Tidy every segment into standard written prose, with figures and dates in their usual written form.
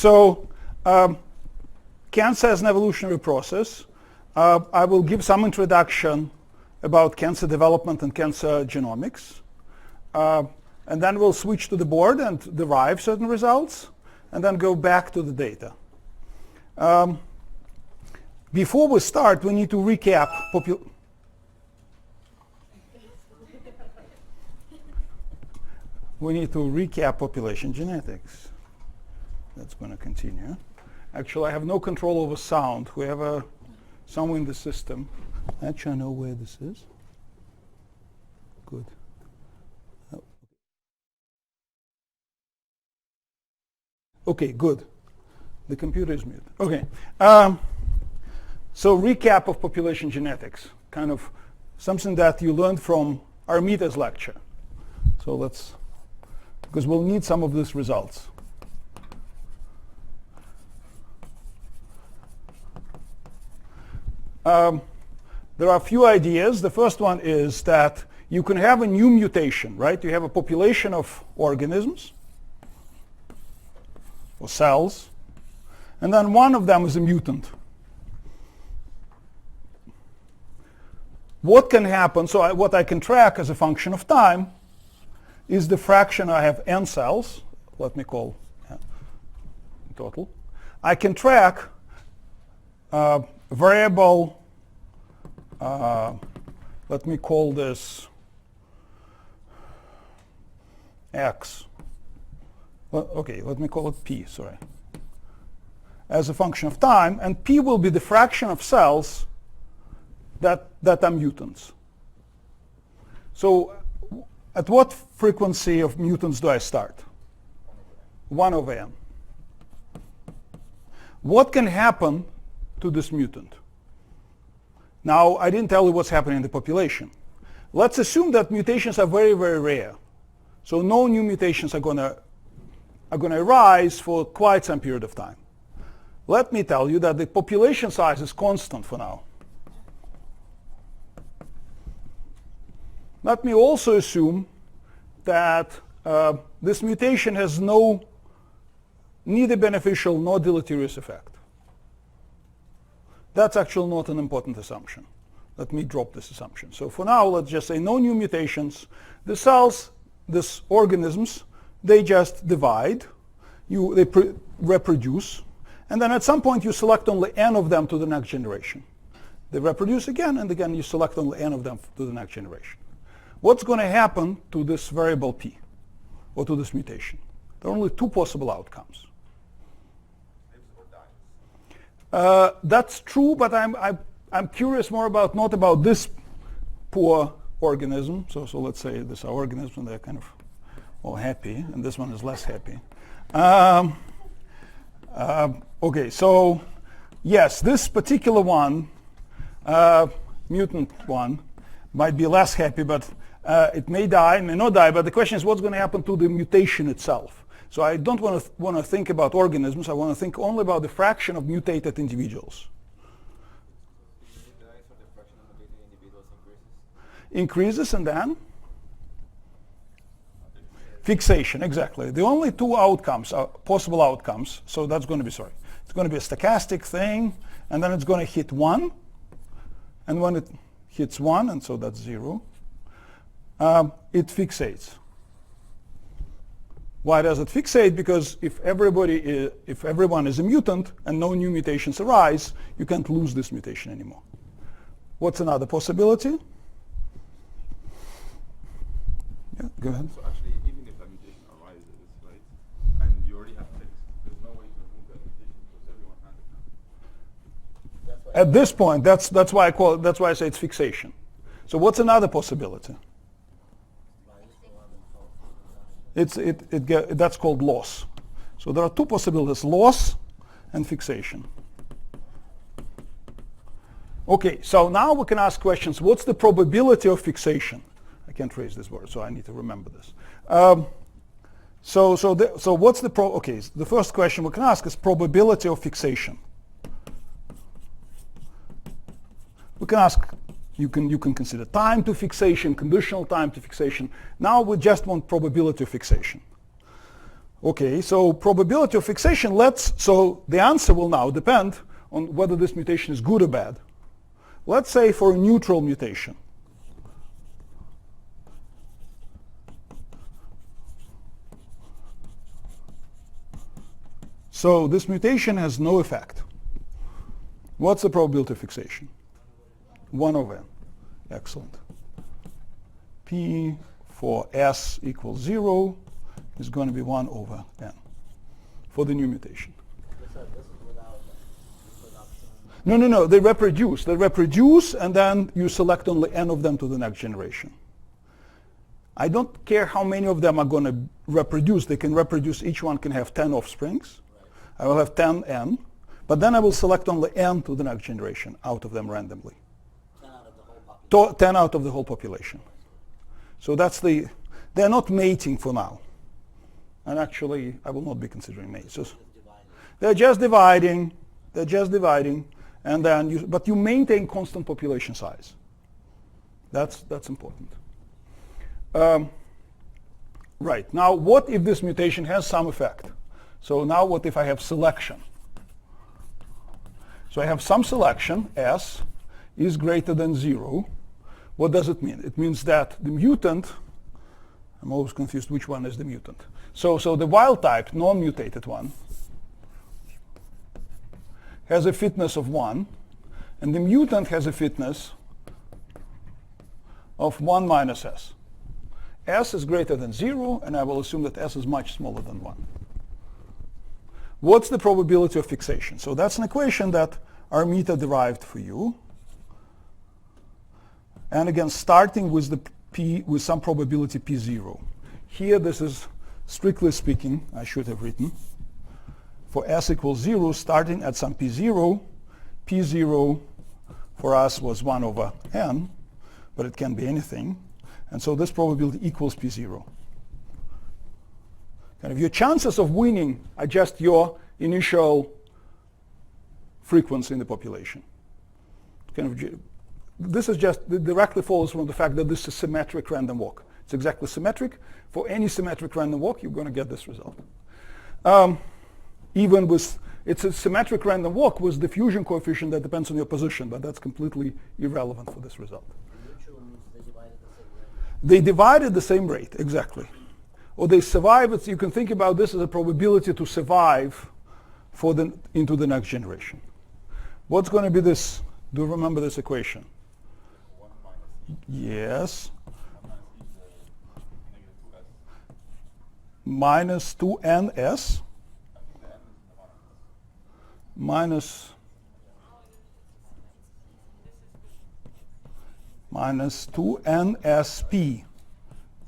So cancer as an evolutionary process. I will give some introduction about cancer development and cancer genomics. And then we'll switch to the board and derive certain results, and then go back to the data. Before we start, we need to recap population genetics. That's going to continue. Actually, I have no control over sound. We have somewhere in the system. Actually, I know where this is. Good. Okay, good. The computer is muted. Okay. So recap of population genetics, kind of something that you learned from Armita's lecture. So let's, because we'll need some of these results. There are a few ideas. The first one is that you can have a new mutation, right? You have a population of organisms or cells, and then one of them is a mutant. What can happen, so what I can track as a function of time is the fraction I have n cells, let me call total. I can track variable, let me call this x. Well, okay, let me call it p, sorry, as a function of time, and p will be the fraction of cells that are mutants. So at what frequency of mutants do I start? 1 over n. What can happen to this mutant? Now, I didn't tell you what's happening in the population. Let's assume that mutations are very, very rare. So no new mutations are going to arise for quite some period of time. Let me tell you that the population size is constant for now. Let me also assume that this mutation has neither beneficial nor deleterious effect. That's actually not an important assumption. Let me drop this assumption. So for now, let's just say no new mutations. The cells, these organisms, they just divide. They reproduce. And then at some point, you select only n of them to the next generation. They reproduce again, and again, you select only n of them to the next generation. What's going to happen to this variable p, or to this mutation? There are only two possible outcomes. That's true, but I'm curious more about not about this poor organism. So let's say this are organisms, and they're kind of all happy, and this one is less happy. Okay, so yes, this particular one, mutant one, might be less happy, but it may die, may not die. But the question is, what's going to happen to the mutation itself? So I don't want to think about organisms. I want to think only about the fraction of mutated individuals. Increases, and then fixation, exactly. The only two outcomes are possible outcomes. So that's going to be, it's going to be a stochastic thing, and then it's going to hit 1. And when it hits 1, and so that's 0, it fixates. Why does it fixate? Because if everyone is a mutant and no new mutations arise, you can't lose this mutation anymore. What's another possibility? Yeah, go ahead. So actually, even if a mutation arises, right, and you already have fixed, there's no way to remove that mutation because everyone has it now. At this point, that's why I call it, that's why I say it's fixation. So what's another possibility? That's called loss. So there are two possibilities: loss and fixation. Okay, so now we can ask questions. What's the probability of fixation? I can't raise this word, so I need to remember this. So what's the okay? The first question we can ask is probability of fixation. We can ask. You can consider time to fixation, conditional time to fixation. Now we just want probability of fixation. Okay, so probability of fixation, so the answer will now depend on whether this mutation is good or bad. Let's say for a neutral mutation. So this mutation has no effect. What's the probability of fixation? 1 over n. Excellent. P for S equals 0 is going to be 1 over n for the new mutation. No. They reproduce. They reproduce, and then you select only n of them to the next generation. I don't care how many of them are going to reproduce. They can reproduce. Each one can have 10 offsprings. I will have 10 n, but then I will select only n to the next generation out of them randomly. 10 out of the whole population. So they're not mating for now. And actually, I will not be considering mates. So they're just dividing, and then but you maintain constant population size. That's important. Right, now what if this mutation has some effect? So now what if I have selection? So I have some selection, S, is greater than 0. What does it mean? It means that the mutant, I'm always confused which one is the mutant. So the wild type, non-mutated one, has a fitness of 1, and the mutant has a fitness of 1 minus S. S is greater than 0, and I will assume that S is much smaller than 1. What's the probability of fixation? So that's an equation that Armita derived for you. And again, starting with the P with some probability P0. Here this is, strictly speaking, I should have written, for S equals 0, starting at some P0. P0 for us was 1 over n, but it can be anything. And so this probability equals P0. Kind of your chances of winning are just your initial frequency in the population. This is just directly follows from the fact that this is symmetric random walk. It's exactly symmetric. For any symmetric random walk, you're going to get this result. Even with, it's a symmetric random walk with diffusion coefficient that depends on your position, but that's completely irrelevant for this result. They divided the same rate, exactly. Or they survive, you can think about this as a probability to survive into the next generation. What's going to be this? Do you remember this equation? Yes. Minus 2ns minus 2nsp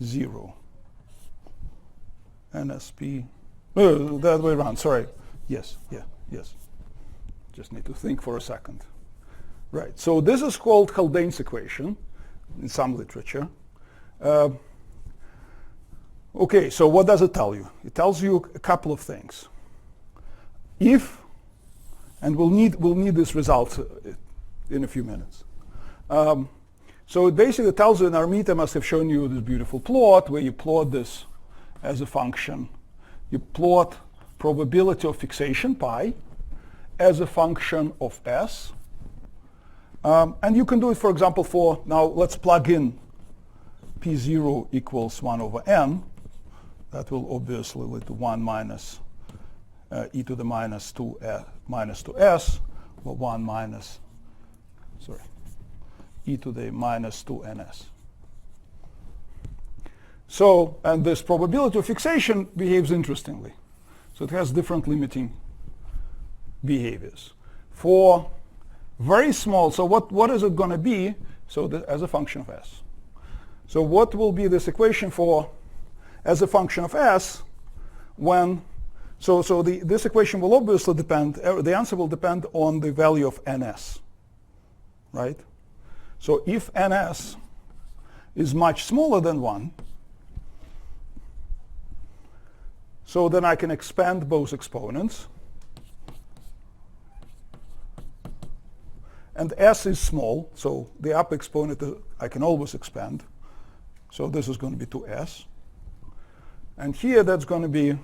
0. NSP, that way around, sorry. Yes. Just need to think for a second. Right, so this is called Haldane's equation in some literature. Okay, so what does it tell you? It tells you a couple of things. If, and we'll need this result in a few minutes. So it basically tells you, and Armita must have shown you this beautiful plot where you plot this as a function. You plot probability of fixation, pi, as a function of S. And you can do it, for example, for, now let's plug in P0 equals 1 over n. That will obviously lead to 1 minus e to the minus 2s, or 1 minus, e to the minus 2ns. So, and this probability of fixation behaves interestingly. So it has different limiting behaviors. For very small, so what is it going to be? So as a function of S. So what will be this equation for as a function of S when, this equation will obviously depend, the answer will depend on the value of ns, right? So if ns is much smaller than 1, so then I can expand both exponents. And s is small, so the upper exponent I can always expand. So this is going to be 2s. And here that's going to be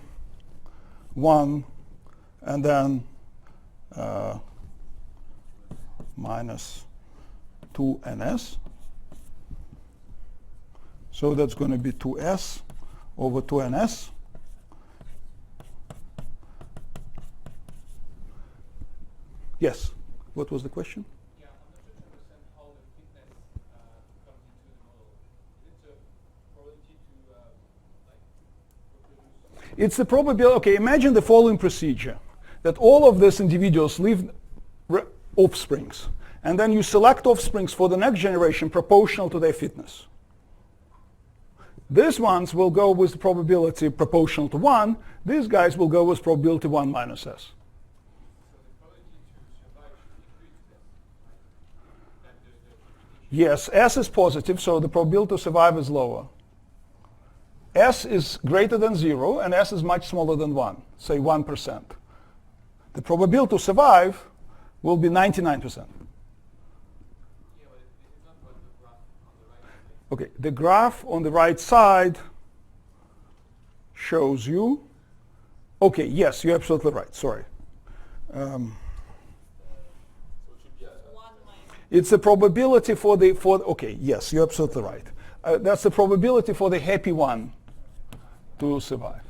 1, and then minus 2ns. So that's going to be 2s over 2ns. Yes, what was the question? Yeah, I'm not sure to understand how the fitness comes into the model. Is it a probability to reproduce? It's the probability. Okay, imagine the following procedure: that all of these individuals leave offsprings, and then you select offsprings for the next generation proportional to their fitness. These ones will go with the probability proportional to 1. These guys will go with probability 1 minus s. Yes, S is positive, so the probability to survive is lower. S is greater than 0, and S is much smaller than 1, say 1%. The probability to survive will be 99%. Okay, the graph on the right side shows you. Okay, yes, you're absolutely right. Sorry. It's the probability for the, okay, yes, you're absolutely right. That's the probability for the happy one to survive.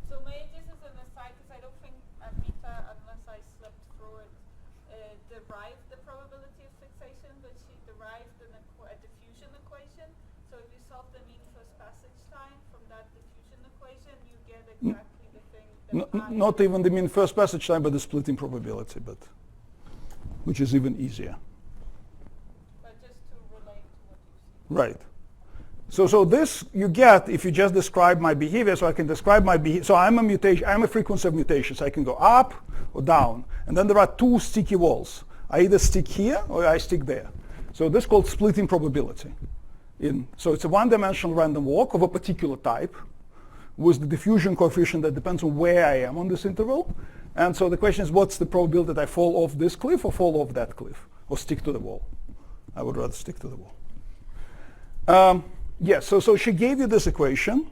So may I just as an aside, because I don't think Amita, unless I slept through it, derived the probability of fixation, but she derived a diffusion equation. So if you solve the mean first passage time from that diffusion equation, you get exactly the thing that Not even the mean first passage time, but the splitting probability, but which is even easier. But just to relate to what you see. Right. So this you get if you just describe my behavior. So I can describe my behavior. So I'm a mutation. I'm a frequency of mutations. I can go up or down, and then there are two sticky walls. I either stick here or I stick there. So this is called splitting probability. So it's a one-dimensional random walk of a particular type with the diffusion coefficient that depends on where I am on this interval. And so the question is, what's the probability that I fall off this cliff or fall off that cliff or stick to the wall? I would rather stick to the wall. Yes, so she gave you this equation.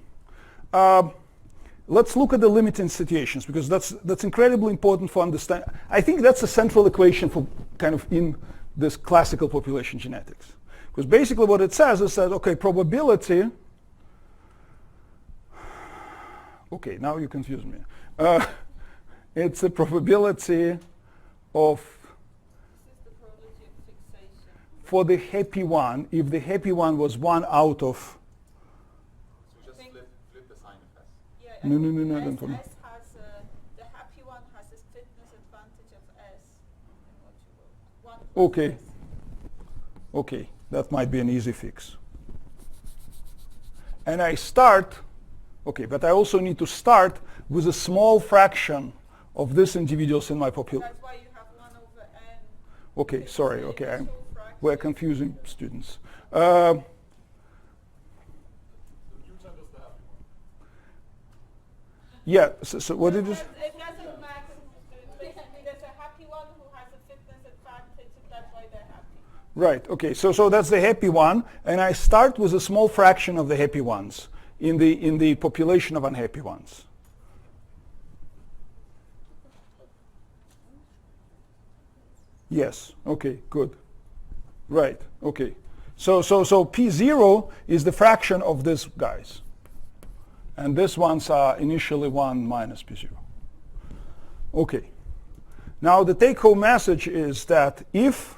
Let's look at the limiting situations, because that's incredibly important for understanding. I think that's a central equation for kind of in this classical population genetics. Because basically what it says is that, okay, probability, okay, now you confuse me. It's a probability of, This is the probability of fixation. for the happy one, if the happy one was 1 out of, So just flip the sign of S. Yeah, No, I no, think no, no, S, don't for me. S has, the happy one has a fitness advantage of S in what you wrote. 1 plus Okay. S. okay, that might be an easy fix. And I start, okay, but I also need to start with a small fraction of these individuals in my population. That's why you have 1 over N. Okay, It's sorry, the okay, initial fraction. we're confusing students. Yeah, so what did you say? It doesn't matter. Basically, there's a happy one who has a fitness advantage, and that's why they're happy. Right, okay, so that's the happy one, and I start with a small fraction of the happy ones in the population of unhappy ones. Yes, okay, good. Right, okay. So P0 is the fraction of these guys. And these ones are initially 1 minus P0. Okay. Now the take-home message is that if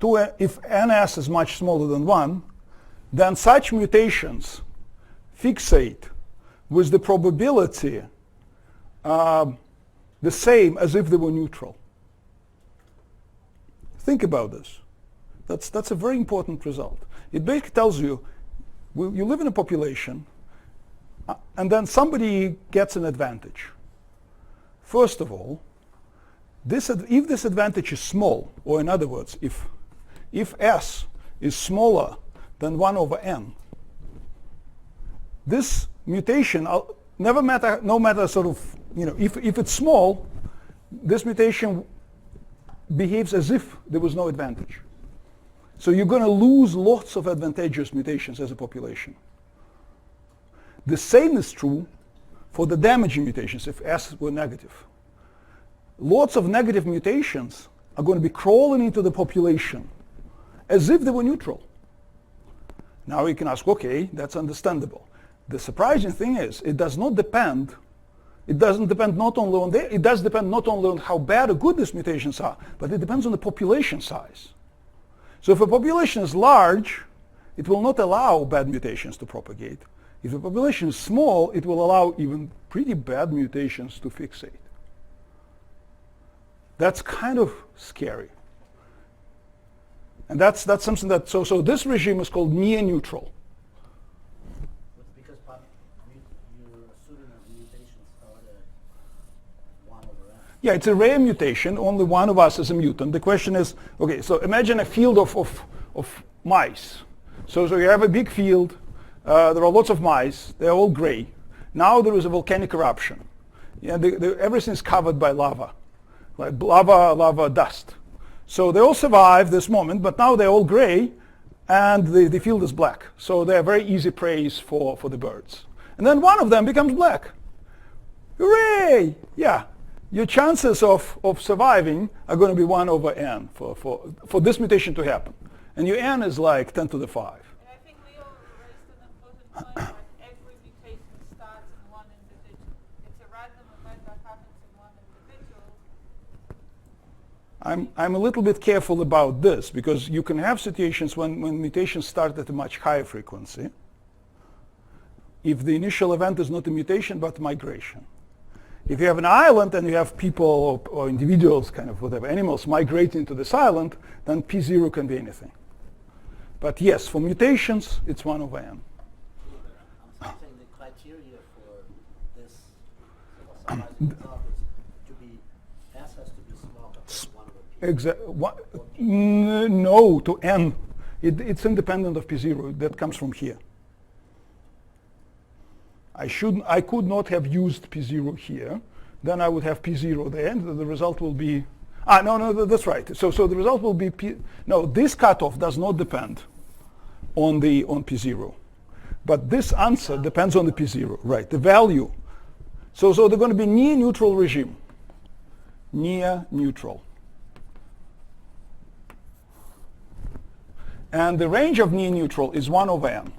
NS is much smaller than 1, then such mutations fixate with the probability the same as if they were neutral. Think about this. That's a very important result. It basically tells you, you live in a population, and then somebody gets an advantage. First of all, if this advantage is small, or in other words, if S is smaller than 1 over N, this mutation, no matter sort of, if it's small, this mutation behaves as if there was no advantage. So you're going to lose lots of advantageous mutations as a population. The same is true for the damaging mutations if S were negative. Lots of negative mutations are going to be crawling into the population as if they were neutral. Now you can ask, okay, that's understandable. The surprising thing is it does not depend, it doesn't depend not only on it does depend not only on how bad or good these mutations are, but it depends on the population size. So if a population is large, it will not allow bad mutations to propagate. If the population is small, it will allow even pretty bad mutations to fixate. That's kind of scary. And that's something that, so this regime is called near-neutral. Because you're assuming that mutations start at 1 over n. Yeah, it's a rare mutation. Only one of us is a mutant. The question is, okay, so imagine a field of mice. So you have a big field. There are lots of mice. They're all gray. Now there is a volcanic eruption. Yeah, everything is covered by lava, like lava dust. So they all survive this moment, but now they're all gray, and the field is black. So they're very easy prey for the birds. And then one of them becomes black. Hooray! Yeah, your chances of surviving are going to be 1 over n for this mutation to happen. And your n is like 10 to the 5. And I think we all raised an important point, like every mutation starts in one individual. It's a random event that happens in one individual. I'm a little bit careful about this because you can have situations when mutations start at a much higher frequency if the initial event is not a mutation but migration. If you have an island and you have people or individuals, kind of whatever, animals migrating to this island, then P0 can be anything. But yes, for mutations, it's 1 over n. I'm saying the criteria for this summarizing result is to be, S has to be smaller than 1 over P. No, to n. It's independent of P0. That comes from here. I could not have used P0 here. Then I would have P0 there, and the result will be... no, that's right. So the result will be no, this cutoff does not depend on P0. But this answer depends on the P0, right, the value. So they're going to be near-neutral regime. Near-neutral. And the range of near-neutral is 1 over n.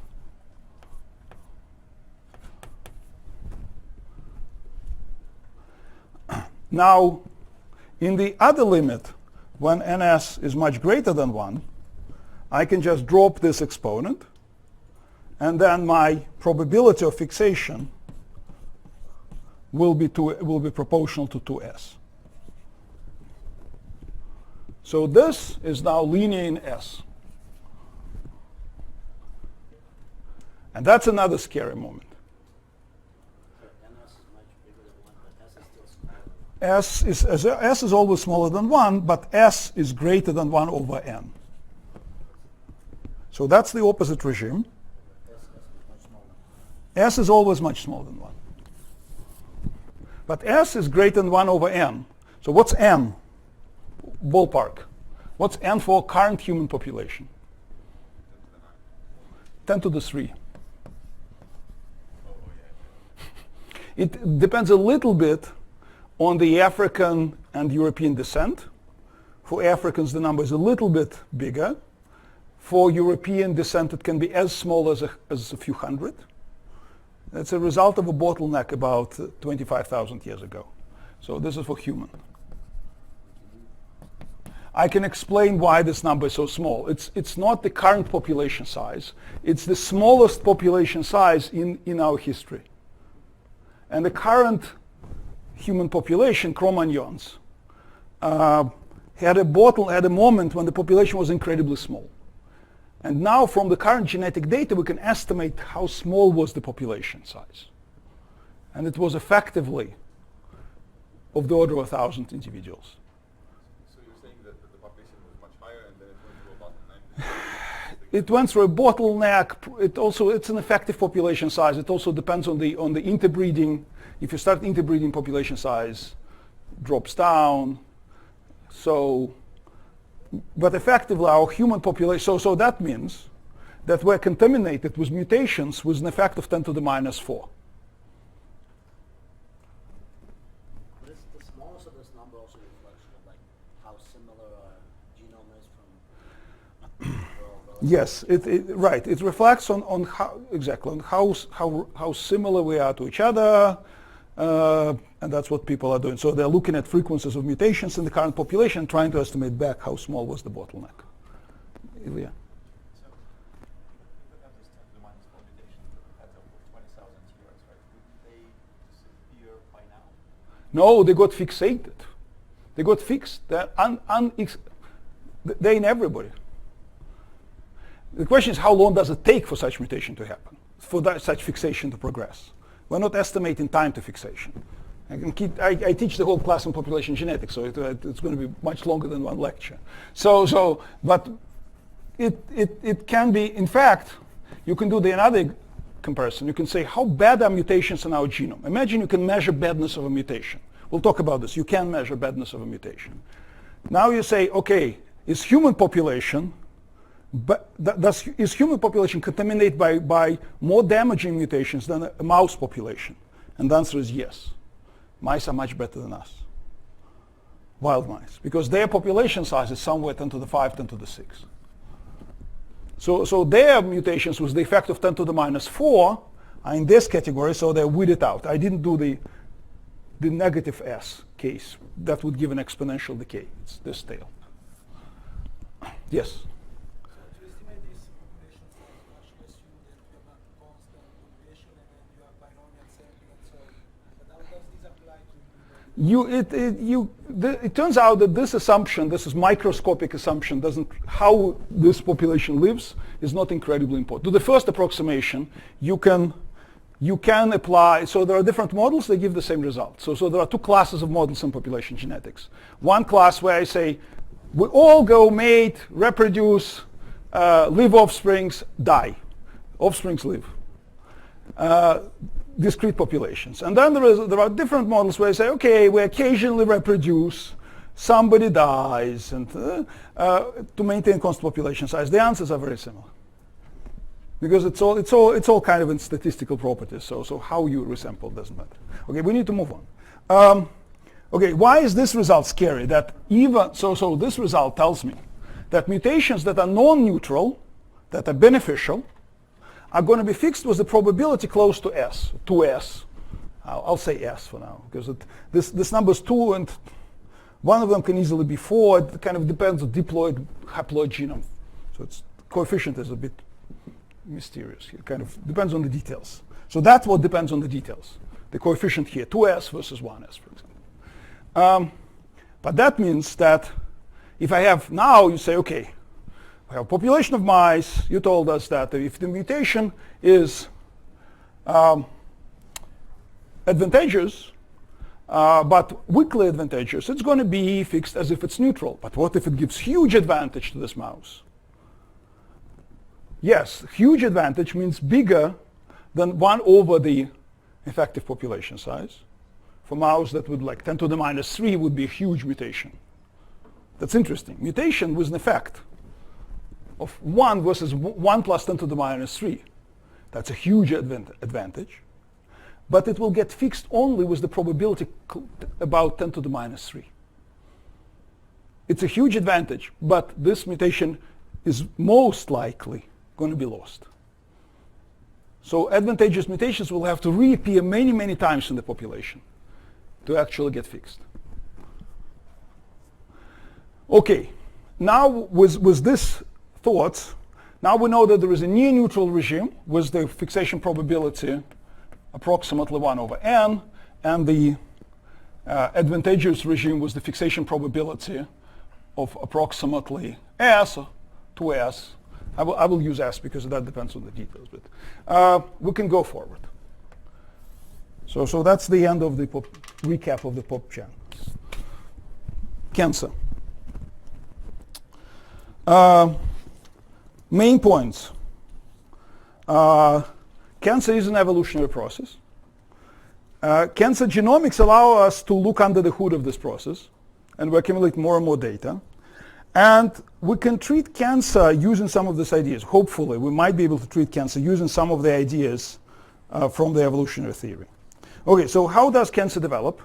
Now, in the other limit, when ns is much greater than 1, I can just drop this exponent, and then my probability of fixation will be proportional to 2s. So this is now linear in S. And that's another scary moment. S is always smaller than 1, but S is greater than 1 over n. So that's the opposite regime. S is always much smaller than 1. But S is greater than 1 over n. So what's n? Ballpark. What's n for current human population? 10 to the 3. It depends a little bit on the African and European descent. For Africans, the number is a little bit bigger. For European descent, it can be as small as a few hundred. That's a result of a bottleneck about 25,000 years ago. So this is for human. I can explain why this number is so small. It's not the current population size. It's the smallest population size in our history. And the current human population, Cro-Magnons, had a moment when the population was incredibly small. And now from the current genetic data, we can estimate how small was the population size. And it was effectively of the order of 1,000 individuals. So you're saying that the population was much higher and then it went through a bottleneck? It went through a bottleneck. It's an effective population size. It also depends on the interbreeding. If you start interbreeding, population size drops down. But effectively, our human population, so that means that we're contaminated with mutations with an effect of 10 to the minus 4. also this number also reflects like how similar our genome is from world? Yes, right. It reflects on how exactly on how similar we are to each other, and that's what people are doing. So they're looking at frequencies of mutations in the current population, trying to estimate back how small was the bottleneck. Ilya? So, if we have this 10 to the minus 4 mutations at 20,000 years, right? Would they disappear by now? No, they got fixated. They got fixed. They're in everybody. The question is, how long does it take for such mutation to happen, for such fixation to progress? We're not estimating time to fixation. I teach the whole class in population genetics, so it's going to be much longer than one lecture. But it can be, in fact, you can do another comparison. You can say, how bad are mutations in our genome? Imagine you can measure badness of a mutation. We'll talk about this. You can measure badness of a mutation. Now you say, okay, is human population contaminated by more damaging mutations than a mouse population? And the answer is yes. Mice are much better than us. Wild mice. Because their population size is somewhere 10 to the 5, 10 to the 6. So their mutations with the effect of 10 to the minus 4 are in this category, so they're weeded out. I didn't do the negative S case. That would give an exponential decay. It's this tail. Yes? So to estimate this population size, you actually assume that you have a constant population and then you have binomial sampling and so on. But how does this apply to It turns out that this assumption, this is microscopic assumption, how this population lives is not incredibly important. To the first approximation, you can apply, so there are different models, they give the same result. So there are two classes of models in population genetics. One class where I say, we all go mate, reproduce, live offsprings, die. Offsprings live. Discrete populations. And then there are different models where I say, okay, we occasionally reproduce, somebody dies, and to maintain constant population size. The answers are very similar. Because it's all kind of in statistical properties. So how you resample doesn't matter. Okay, we need to move on. Okay, why is this result scary? That so this result tells me that mutations that are non-neutral, that are beneficial, are going to be fixed with the probability close to S, 2S. I'll say S for now, because this number is 2, and one of them can easily be 4. It kind of depends on diploid, haploid genome. So its coefficient is a bit mysterious. It kind of depends on the details. So that's what depends on the details. The coefficient here, 2S versus 1S, for example. But that means that if I have now, you say, okay, we have a population of mice. You told us that if the mutation is advantageous, but weakly advantageous, it's going to be fixed as if it's neutral. But what if it gives huge advantage to this mouse? Yes, huge advantage means bigger than 1 over the effective population size. For mouse, that would like 10 to the minus 3 would be a huge mutation. That's interesting. Mutation with an effect of 1 versus 1 plus 10 to the minus 3. That's a huge advantage. But it will get fixed only with the probability about 10 to the minus 3. It's a huge advantage, but this mutation is most likely going to be lost. So advantageous mutations will have to reappear many, many times in the population to actually get fixed. Okay, now with this thoughts, now we know that there is a near-neutral regime with the fixation probability approximately 1 over n, and the advantageous regime with the fixation probability of approximately s, 2s. I will use s because that depends on the details, but we can go forward. So that's the end of the recap of the pop channels. Cancer. Main points. Cancer is an evolutionary process. Cancer genomics allow us to look under the hood of this process, and we accumulate more and more data. And we can treat cancer using some of these ideas. Hopefully, we might be able to treat cancer using some of the ideas from the evolutionary theory. Okay, so how does cancer develop?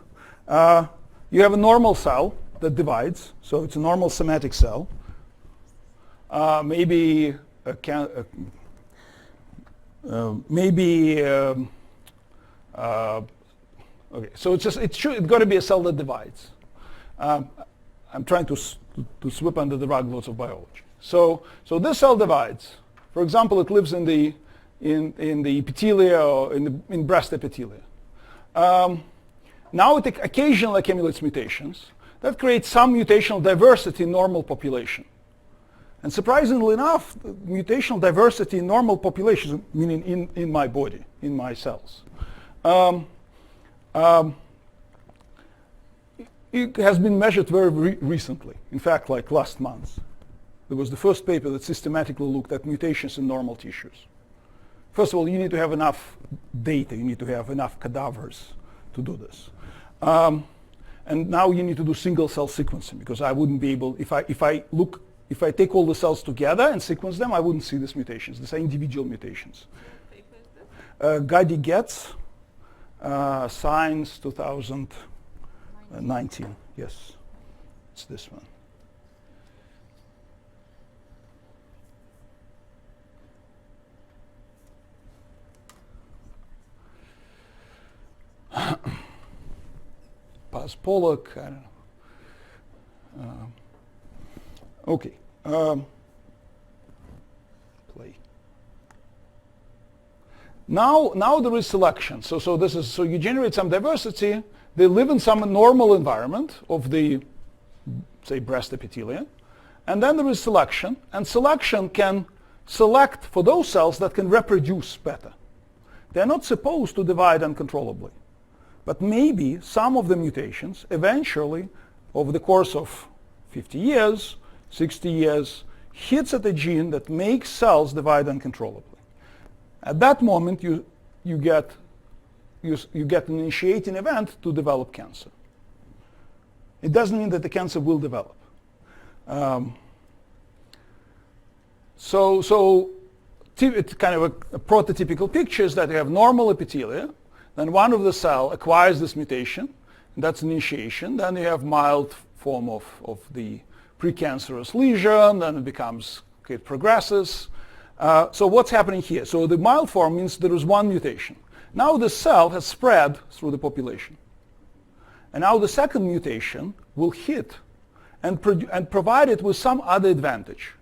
You have a normal cell that divides, so it's a normal somatic cell. Maybe okay, so it's got to be a cell that divides. I'm trying to sweep under the rug lots of biology. So this cell divides. For example, it lives in the epithelia or in breast epithelia. Now it occasionally accumulates mutations that create some mutational diversity in normal population. And surprisingly enough, mutational diversity in normal populations, meaning in my body, in my cells, it has been measured very recently. In fact, like last month. There was the first paper that systematically looked at mutations in normal tissues. First of all, you need to have enough data. You need to have enough cadavers to do this. And now you need to do single cell sequencing, because I wouldn't be able, if I take all the cells together and sequence them, I wouldn't see these mutations. These are individual mutations. Gadi Getz, Science 2019. Yes, it's this one. Paz Pollock, I don't know. Okay. Play. Now there is selection. So you generate some diversity. They live in some normal environment of the, say, breast epithelia, and then there is selection. And selection can select for those cells that can reproduce better. They're not supposed to divide uncontrollably. But maybe some of the mutations eventually, over the course of 50 years, 60 years, hits at a gene that makes cells divide uncontrollably. At that moment, you get an initiating event to develop cancer. It doesn't mean that the cancer will develop. It's kind of a prototypical picture is that you have normal epithelia. Then one of the cell acquires this mutation, and that's initiation. Then you have mild form of the precancerous lesion, then it progresses. So what's happening here? So the mild form means there is one mutation. Now the cell has spread through the population. And now the second mutation will hit and provide it with some other advantage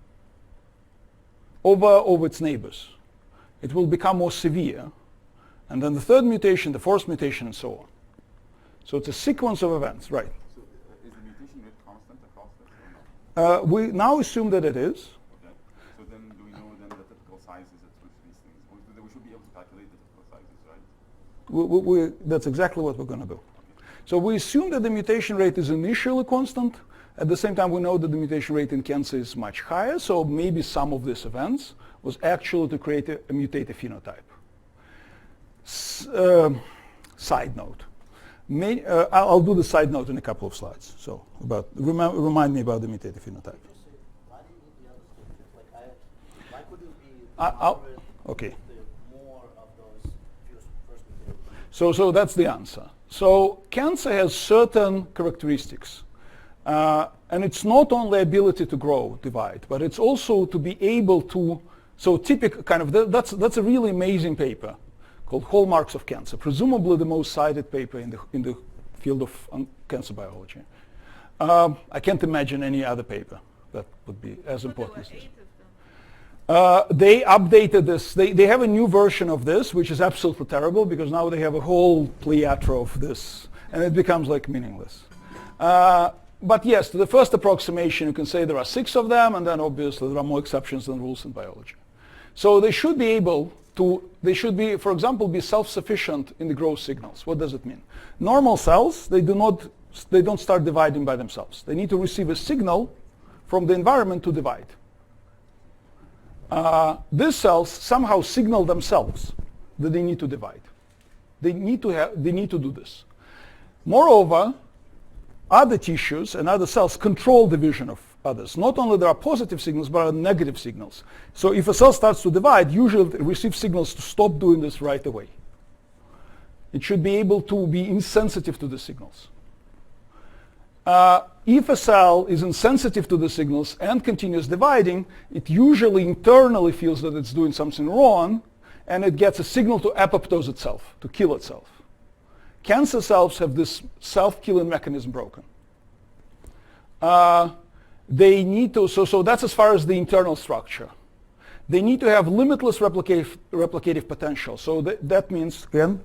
over its neighbors. It will become more severe. And then the third mutation, the fourth mutation, and so on. So it's a sequence of events, right? So is the mutation rate constant across this or not? We now assume that it is. Okay. So then do we know then the typical sizes at which these things? We should be able to calculate the typical sizes, right? That's exactly what we're going to do. So we assume that the mutation rate is initially constant. At the same time, we know that the mutation rate in cancer is much higher. So maybe some of these events was actually to create a mutated phenotype. Side note. I'll do the side note in a couple of slides. So remind me about the mutated phenotype. Why do you need the other stages? Like why couldn't it be okay. more of those first mutations? So that's the answer. So cancer has certain characteristics. And it's not only ability to grow, divide, but it's also to be able to, so typical kind of, that's a really amazing paper called Hallmarks of Cancer, presumably the most cited paper in the field of cancer biology. I can't imagine any other paper that would be as important as this. They updated this. They have a new version of this, which is absolutely terrible because now they have a whole plethora of this, and it becomes like meaningless. But yes, to the first approximation, you can say there are 6 of them, and then obviously there are more exceptions than rules in biology. So they should be able to, for example, be self-sufficient in the growth signals. What does it mean? Normal cells, they don't start dividing by themselves. They need to receive a signal from the environment to divide. These cells somehow signal themselves that they need to divide. They need to do this. Moreover, other tissues and other cells control division of others. Not only there are positive signals, but are negative signals. So if a cell starts to divide, usually it receives signals to stop doing this right away. It should be able to be insensitive to the signals. If a cell is insensitive to the signals and continues dividing, it usually internally feels that it's doing something wrong, and it gets a signal to apoptose itself, to kill itself. Cancer cells have this self-killing mechanism broken. They need to, so that's as far as the internal structure. They need to have limitless replicative potential. So that means, again,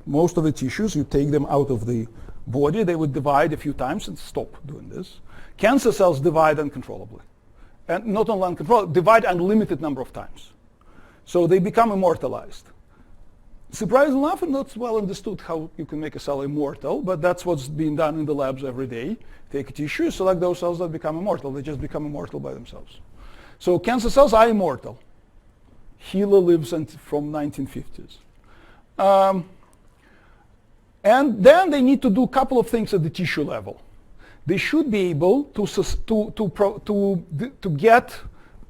most of the tissues, you take them out of the body, they would divide a few times and stop doing this. Cancer cells divide uncontrollably. And not only uncontrollably, divide unlimited number of times. So they become immortalized. Surprisingly enough, not well understood how you can make a cell immortal, but that's what's being done in the labs every day. Take a tissue, select those cells that become immortal. They just become immortal by themselves. So cancer cells are immortal. HeLa lives from 1950s. And then they need to do a couple of things at the tissue level. They should be able to get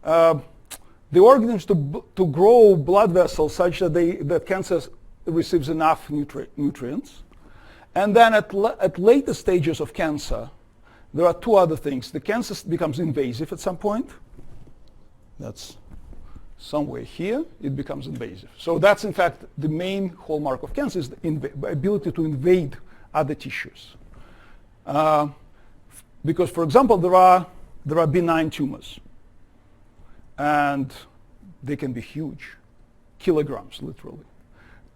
the organisms to grow blood vessels such that cancer receives enough nutrients. And then at later stages of cancer, there are two other things. The cancer becomes invasive at some point. That's somewhere here, it becomes invasive. So that's in fact the main hallmark of cancer, is the ability to invade other tissues. Because, for example, there are benign tumors, and they can be huge, kilograms literally.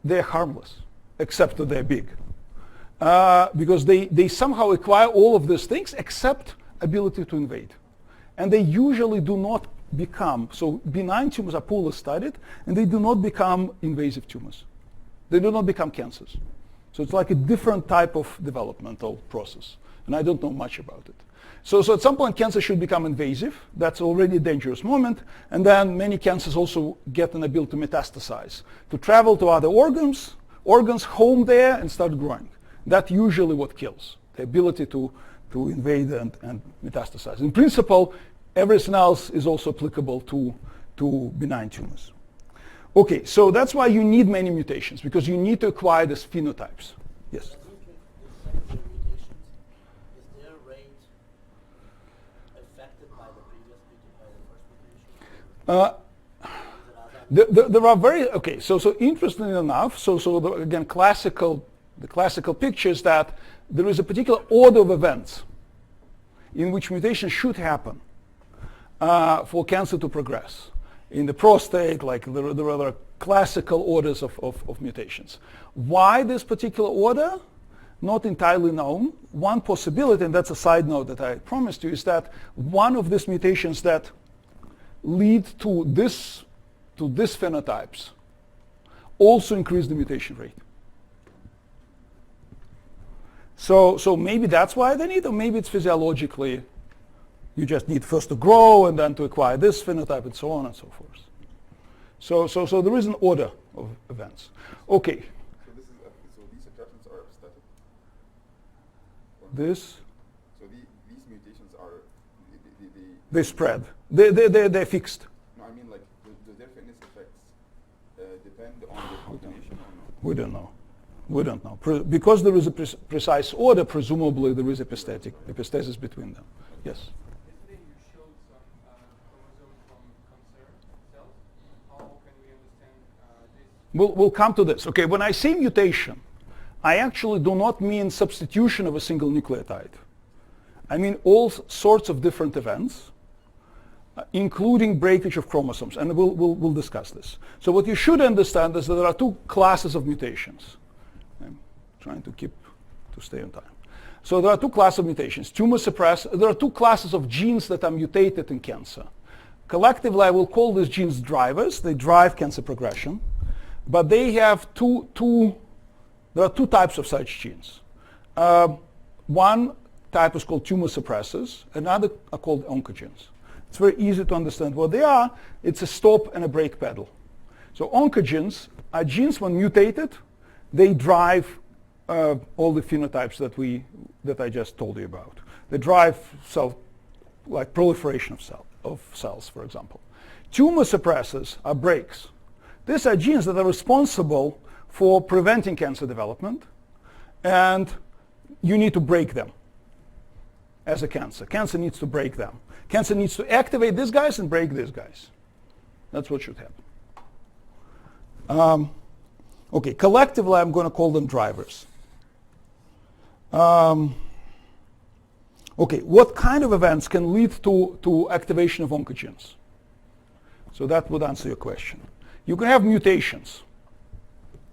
They're harmless, except that they're big. Because they somehow acquire all of these things except ability to invade. And they usually do not become, so benign tumors are poorly studied, and they do not become invasive tumors. They do not become cancers. So it's like a different type of developmental process, and I don't know much about it. So at some point, cancer should become invasive. That's already a dangerous moment. And then many cancers also get an ability to metastasize, to travel to other organs, home there, and start growing. That's usually what kills, the ability to invade and metastasize. In principle, everything else is also applicable to benign tumors. Okay, so that's why you need many mutations, because you need to acquire these phenotypes. Yes? The secondary mutations, is their rate affected by the previous mutation, There are very, okay, so interestingly enough, again, the classical picture is that there is a particular order of events in which mutation should happen for cancer to progress. In the prostate, like there are other classical orders of mutations. Why this particular order? Not entirely known. One possibility, and that's a side note that I promised you, is that one of these mutations that lead to this phenotypes also increase the mutation rate. So maybe that's why they need, or maybe it's physiologically, you just need first to grow and then to acquire this phenotype and so on and so forth. So there is an order of events. Okay. So this is so these adaptations are static. This. So these mutations are They spread. They're fixed. No, I mean like do their fitness effects depend on the combination or no? We don't know. We don't know. Because there is a precise order, presumably there is epistasis between them. Yes? Yesterday you showed some chromosomes from cancer cells. How can we understand this? We'll come to this. Okay, when I say mutation, I actually do not mean substitution of a single nucleotide. I mean all sorts of different events, including breakage of chromosomes, and we'll discuss this. So what you should understand is that there are two classes of mutations. I'm trying to stay on time. So there are two classes of mutations. Tumor suppressor. There are two classes of genes that are mutated in cancer. Collectively, I will call these genes drivers. They drive cancer progression, but they have there are two types of such genes. One type is called tumor suppressors. Another are called oncogenes. It's very easy to understand what they are. It's a stop and a brake pedal. So oncogenes are genes when mutated, they drive all the phenotypes that I just told you about. They drive like proliferation of cells, for example. Tumor suppressors are brakes. These are genes that are responsible for preventing cancer development, and you need to break them. as a cancer. Cancer needs to break them. Cancer needs to activate these guys and break these guys. That's what should happen. Okay, collectively I'm going to call them drivers. Okay, what kind of events can lead to activation of oncogenes? So that would answer your question. You can have mutations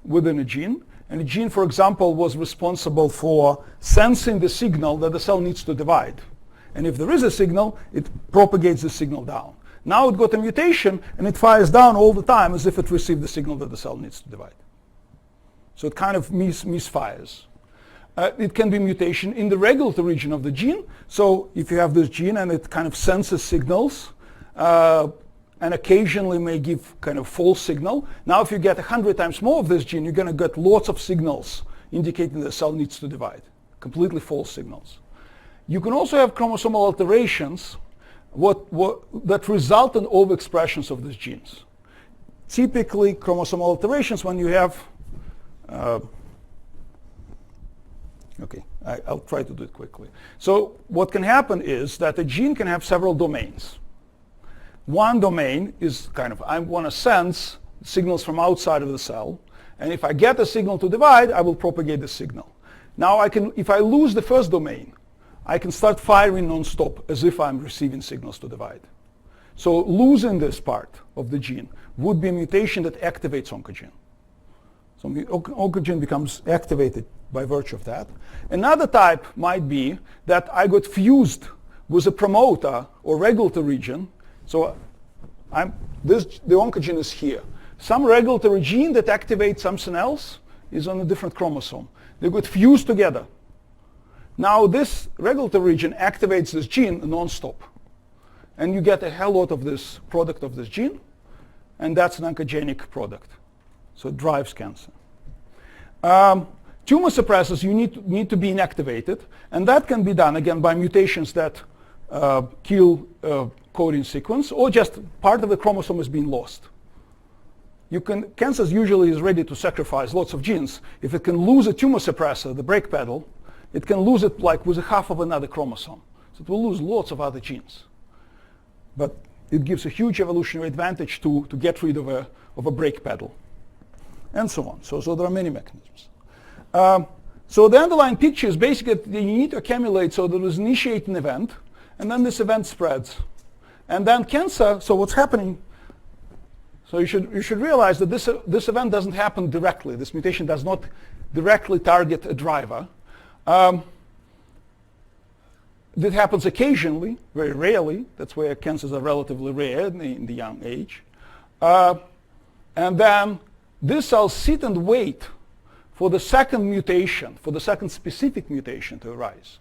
within a gene, and a gene, for example, was responsible for sensing the signal that the cell needs to divide. And if there is a signal, it propagates the signal down. Now it got a mutation, and it fires down all the time as if it received the signal that the cell needs to divide. So it kind of misfires. It can be mutation in the regulatory region of the gene. So if you have this gene and it kind of senses signals, and occasionally may give kind of false signal. Now if you get 100 times more of this gene, you're going to get lots of signals indicating the cell needs to divide. Completely false signals. You can also have chromosomal alterations that result in overexpressions of these genes. Typically chromosomal alterations when you have okay, I'll try to do it quickly. So what can happen is that a gene can have several domains. One domain is kind of, I want to sense signals from outside of the cell, and if I get a signal to divide, I will propagate the signal. Now if I lose the first domain, I can start firing non-stop as if I'm receiving signals to divide. So losing this part of the gene would be a mutation that activates oncogene. So oncogene becomes activated by virtue of that. Another type might be that I got fused with a promoter or regulatory region. So the oncogene is here. Some regulatory gene that activates something else is on a different chromosome. They got fused together. Now this regulatory region activates this gene non-stop. And you get a hell lot of this product of this gene, and that's an oncogenic product. So it drives cancer. Tumor suppressors, you need to be inactivated, and that can be done again by mutations that kill coding sequence, or just part of the chromosome is being lost. Cancer usually is ready to sacrifice lots of genes. If it can lose a tumor suppressor, the brake pedal, it can lose it like with a half of another chromosome. So it will lose lots of other genes. But it gives a huge evolutionary advantage to get rid of a brake pedal, and so on. So there are many mechanisms. So the underlying picture is basically that you need to accumulate, so there is initiate an event, and then this event spreads. And then cancer, so what's happening, so you should realize that this event doesn't happen directly. This mutation does not directly target a driver. That happens occasionally, very rarely. That's where cancers are relatively rare in the young age. And then these cells sit and wait for the second mutation, for the second specific mutation to arise.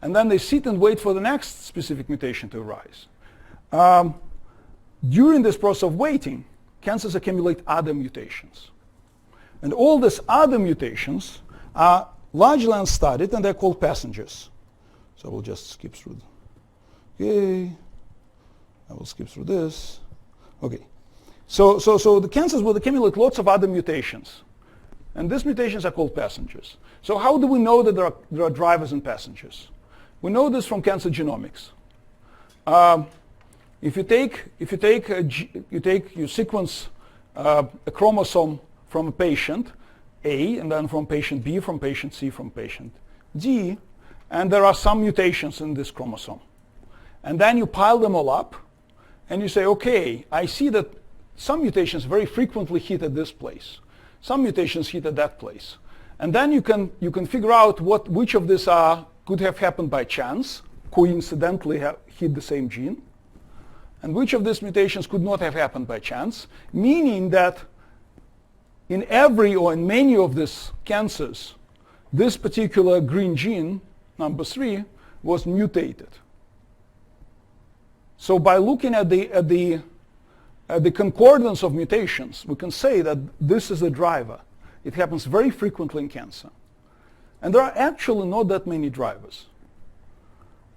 And then they sit and wait for the next specific mutation to arise. During this process of waiting, cancers accumulate other mutations. And all these other mutations are largely unstudied, and they're called passengers. So we'll just skip through. Okay, I will skip through this. Okay, so the cancers will accumulate lots of other mutations, and these mutations are called passengers. So how do we know that there are drivers and passengers? We know this from cancer genomics. If you sequence a chromosome from a patient A, and then from patient B, from patient C, from patient D, and there are some mutations in this chromosome. And then you pile them all up, and you say, okay, I see that some mutations very frequently hit at this place. Some mutations hit at that place. And then you can figure out which of these could have happened by chance, coincidentally hit the same gene, and which of these mutations could not have happened by chance, meaning that in every or in many of these cancers, this particular green gene, number 3, was mutated. So by looking at the concordance of mutations, we can say that this is a driver. It happens very frequently in cancer. And there are actually not that many drivers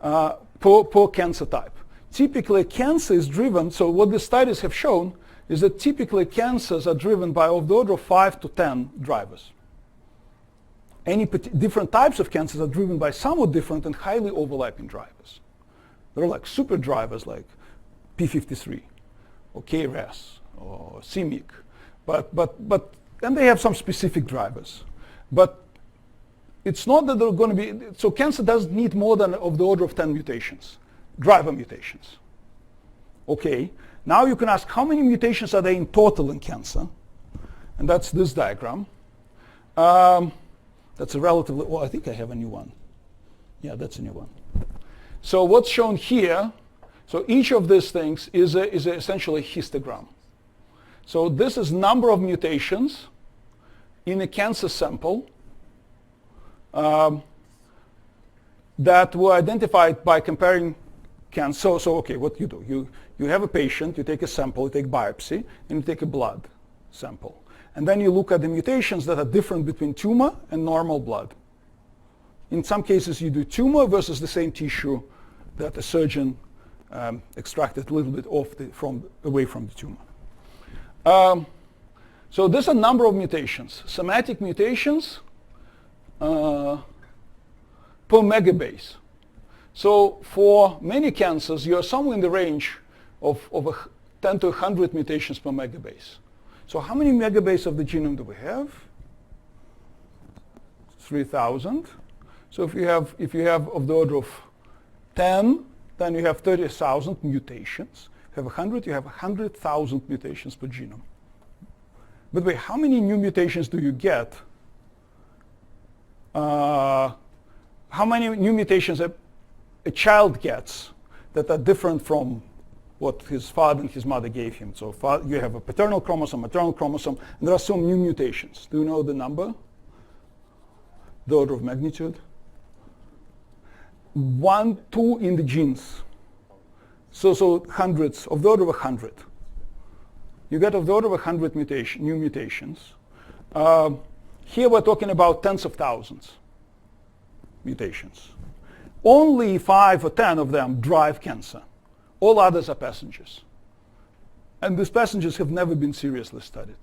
per cancer type. Typically, cancer is driven, so what the studies have shown is that typically cancers are driven by of the order of 5 to 10 drivers. different types of cancers are driven by somewhat different and highly overlapping drivers. There are like super drivers like P53 or KRAS or CMYC, but and they have some specific drivers. But it's not that they're going to be, so cancer doesn't need more than of the order of 10 mutations, driver mutations. Okay, now you can ask how many mutations are there in total in cancer? And that's this diagram. That's a relatively, well, I think I have a new one. Yeah, that's a new one. So what's shown here, so each of these things is essentially a histogram. So this is number of mutations in a cancer sample that were identified by comparing cancer. So okay, what you do, you have a patient, you take a sample, you take biopsy, and you take a blood sample. And then you look at the mutations that are different between tumor and normal blood. In some cases, you do tumor versus the same tissue that a surgeon extracted a little bit away from the tumor. So there's a number of mutations, somatic mutations per megabase. So for many cancers, you're somewhere in the range of 10 to 100 mutations per megabase. So how many megabase of the genome do we have? 3,000. So if you have of the order of 10, then you have 30,000 mutations. If you have 100, you have 100,000 mutations per genome. By the way, how many new mutations do you get? How many new mutations a child gets that are different from what his father and his mother gave him? So you have a paternal chromosome, maternal chromosome, and there are some new mutations. Do you know the number? The order of magnitude? 1, 2 in the genes. So hundreds, of the order of 100. You get of the order of 100 new mutations. Here we're talking about tens of thousands mutations. Only 5 or 10 of them drive cancer. All others are passengers. And these passengers have never been seriously studied,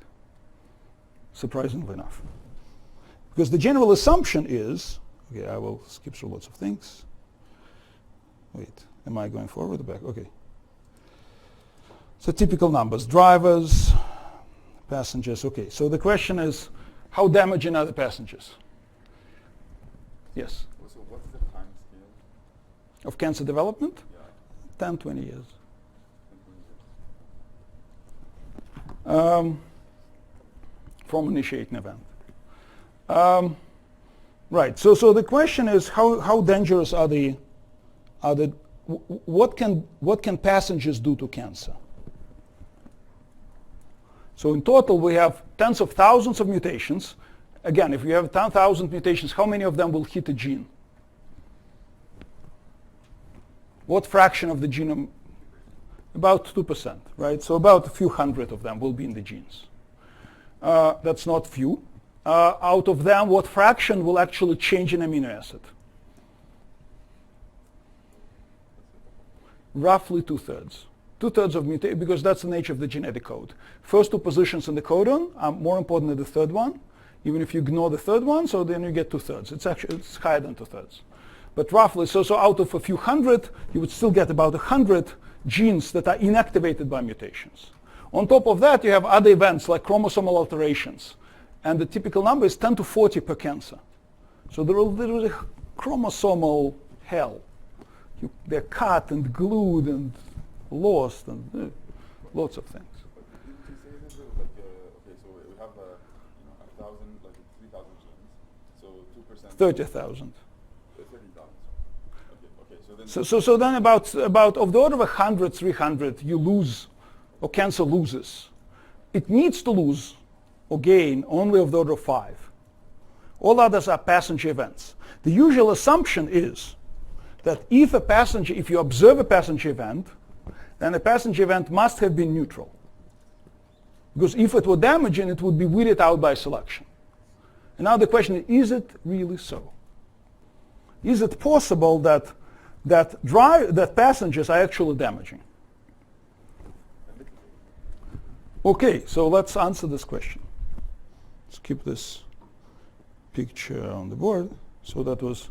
surprisingly enough. Because the general assumption is, okay, I will skip through lots of things. Wait, am I going forward or back? Okay. So typical numbers, drivers, passengers. Okay, so the question is, how damaging are the passengers? Yes? So what's the time scale? Of cancer development? Yeah. 10, 20 years. 20 years. From initiating event. Right, so the question is how dangerous are what can passengers do to cancer? So in total we have tens of thousands of mutations. Again, if you have 10,000 mutations, how many of them will hit a gene? What fraction of the genome? About 2%, right? So about a few hundred of them will be in the genes. That's not few. Out of them, what fraction will actually change an amino acid? Roughly 2/3. 2/3 of mutation, because that's the nature of the genetic code. First 2 positions in the codon are more important than the third one. Even if you ignore the third one, so then you get 2/3. It's higher than 2/3. But roughly, so out of a few hundred, you would still get about 100 genes that are inactivated by mutations. On top of that, you have other events like chromosomal alterations. And the typical number is 10 to 40 per cancer. So there is chromosomal hell. They're cut and glued and lost and lots of things. But did you say that there was like, okay, so we have 1,000, like 3,000 genes, so 2%. 30,000. 30,000. Okay, so then. So then about of the order of 100, 300, you lose, or cancer loses. It needs to lose or gain only of the order of 5. All others are passenger events. The usual assumption is that if you observe a passenger event, then the passenger event must have been neutral. Because if it were damaging, it would be weeded out by selection. And now the question is it really so? Is it possible that passengers are actually damaging? Okay, so let's answer this question. Let's keep this picture on the board. So that was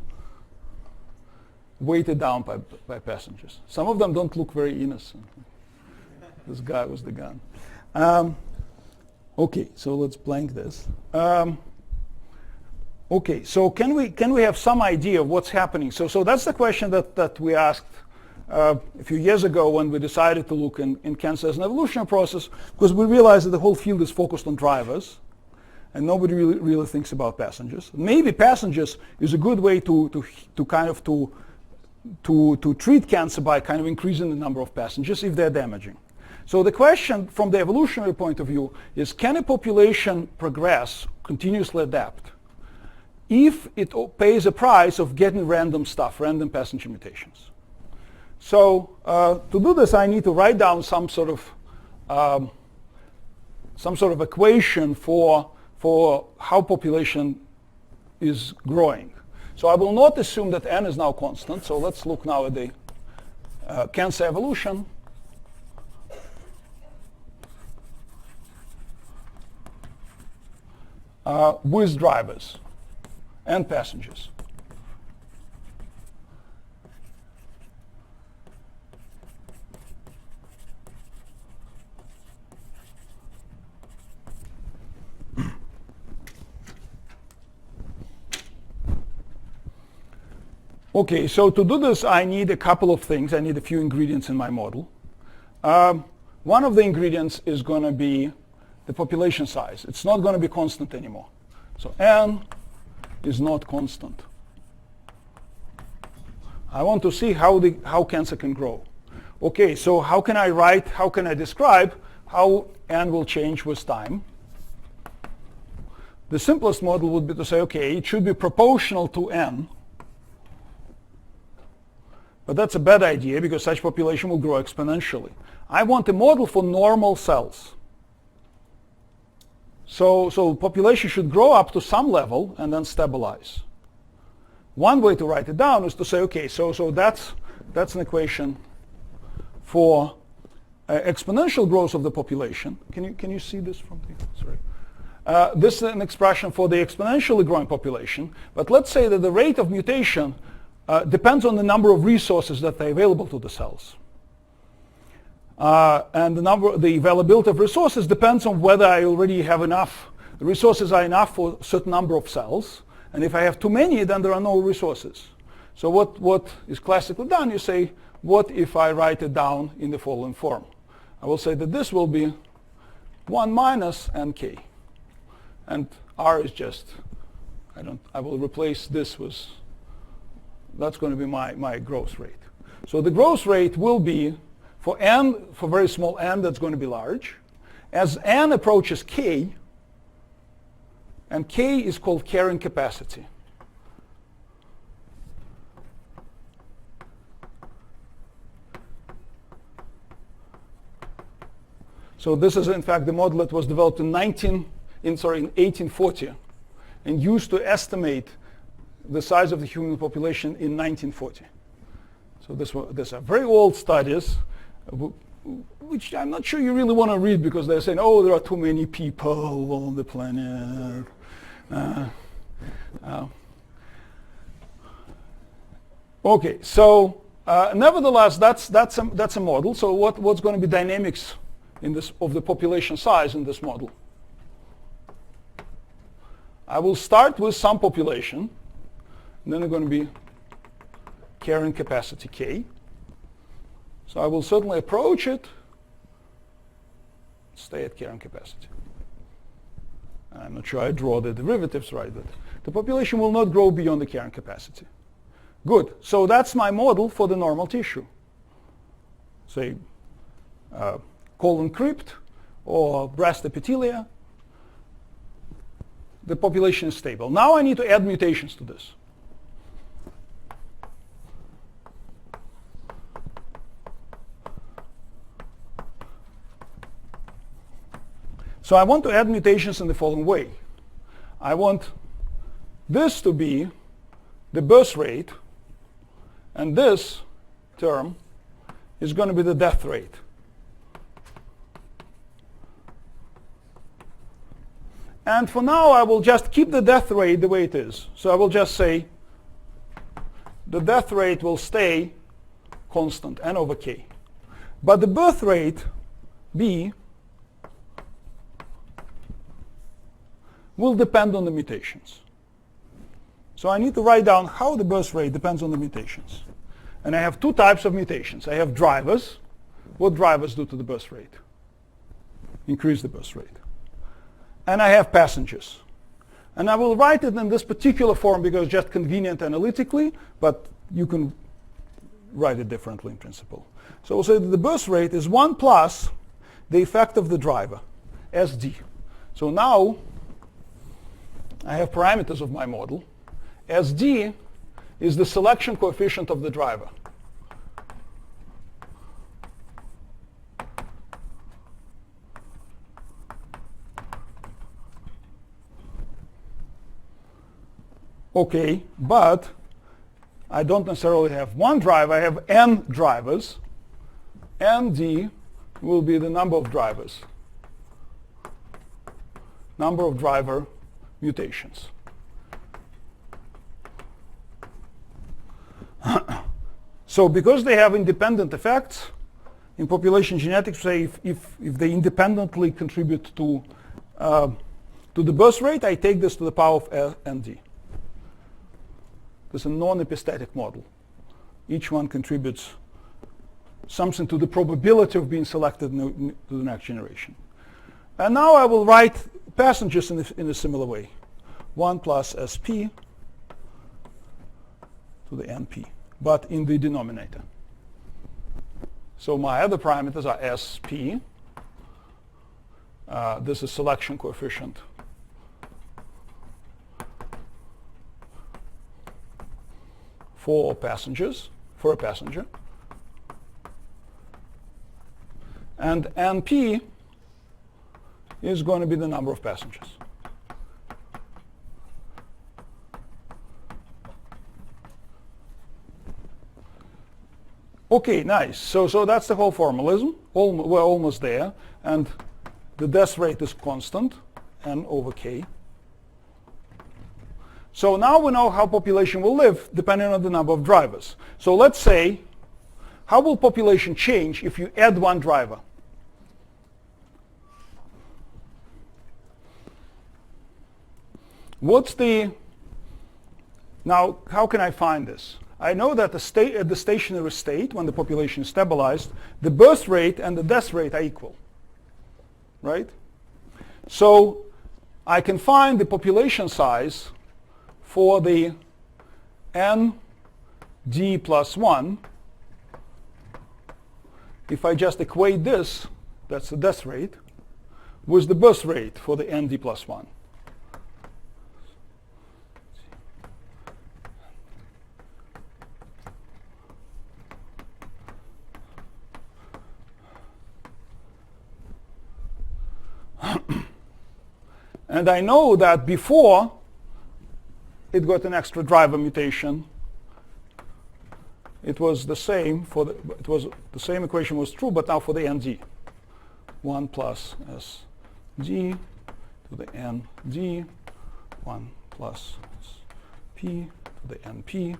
weighted down by passengers. Some of them don't look very innocent. This guy was the gun. Okay, so let's blank this. Okay, so can we have some idea of what's happening? So that's the question that we asked a few years ago when we decided to look in cancer as an evolutionary process, because we realized that the whole field is focused on drivers, and nobody really thinks about passengers. Maybe passengers is a good way to treat cancer by kind of increasing the number of passengers if they're damaging. So the question from the evolutionary point of view is, can a population progress, continuously adapt, if it pays a price of getting random stuff, random passenger mutations? So to do this, I need to write down some sort of equation for how population is growing. So I will not assume that n is now constant. So let's look now at the cancer evolution. With drivers and passengers. Okay, so to do this, I need a couple of things. I need a few ingredients in my model. One of the ingredients is going to be the population size. It's not going to be constant anymore. So n is not constant. I want to see how cancer can grow. Okay, so how can I describe how n will change with time? The simplest model would be to say, okay, it should be proportional to n. But that's a bad idea because such population will grow exponentially. I want a model for normal cells. So population should grow up to some level and then stabilize. One way to write it down is to say, okay, so that's an equation for exponential growth of the population. Can you see this from the, sorry. This is an expression for the exponentially growing population. But let's say that the rate of mutation depends on the number of resources that are available to the cells. And the availability of resources depends on whether I already have enough. The resources are enough for a certain number of cells. And if I have too many, then there are no resources. So what is classically done, you say, what if I write it down in the following form? I will say that this will be 1 minus nk. And r is just, I will replace this with, that's going to be my growth rate. So the growth rate will be, for n, for very small n, that's going to be large. As n approaches k, and k is called carrying capacity. So this is in fact the model that was developed in 1840 and used to estimate the size of the human population in 1940. So these are very old studies, which I'm not sure you really want to read because they're saying, oh, there are too many people on the planet. Okay, so nevertheless, that's a model. So what's going to be dynamics in this of the population size in this model? I will start with some population, and then they're going to be carrying capacity K. So I will certainly approach it, stay at carrying capacity. I'm not sure I draw the derivatives right, but the population will not grow beyond the carrying capacity. Good. So that's my model for the normal tissue. Say colon crypt or breast epithelia. The population is stable. Now I need to add mutations to this. So I want to add mutations in the following way. I want this to be the birth rate, and this term is going to be the death rate. And for now, I will just keep the death rate the way it is. So I will just say the death rate will stay constant, n over k. But the birth rate, b, will depend on the mutations. So I need to write down how the birth rate depends on the mutations. And I have two types of mutations. I have drivers. What drivers do to the birth rate? Increase the birth rate. And I have passengers. And I will write it in this particular form because it's just convenient analytically, but you can write it differently in principle. So we'll say that the birth rate is 1 plus the effect of the driver, SD. So now I have parameters of my model. SD is the selection coefficient of the driver. Okay, but I don't necessarily have one driver. I have n drivers. ND will be the number of drivers, number of driver mutations. So because they have independent effects, in population genetics, say if they independently contribute to the birth rate, I take this to the power of ND. This is a non-epistatic model. Each one contributes something to the probability of being selected to the next generation. And now I will write passengers in a similar way. 1 plus SP to the NP, but in the denominator. So my other parameters are SP. This is selection coefficient for passengers, for a passenger. And NP is going to be the number of passengers. Okay, nice. So that's the whole formalism. We're almost there. And the death rate is constant, n over k. So now we know how population will live depending on the number of drivers. So let's say, how will population change if you add one driver? Now how can I find this? I know that at the stationary state, when the population is stabilized, the birth rate and the death rate are equal, right? So I can find the population size for the ND plus 1 if I just equate this, that's the death rate, with the birth rate for the ND plus 1. And I know that before it got an extra driver mutation, it was the same for the same equation was true, but now for the ND. 1 plus SG to the ND, 1 plus P to the NP.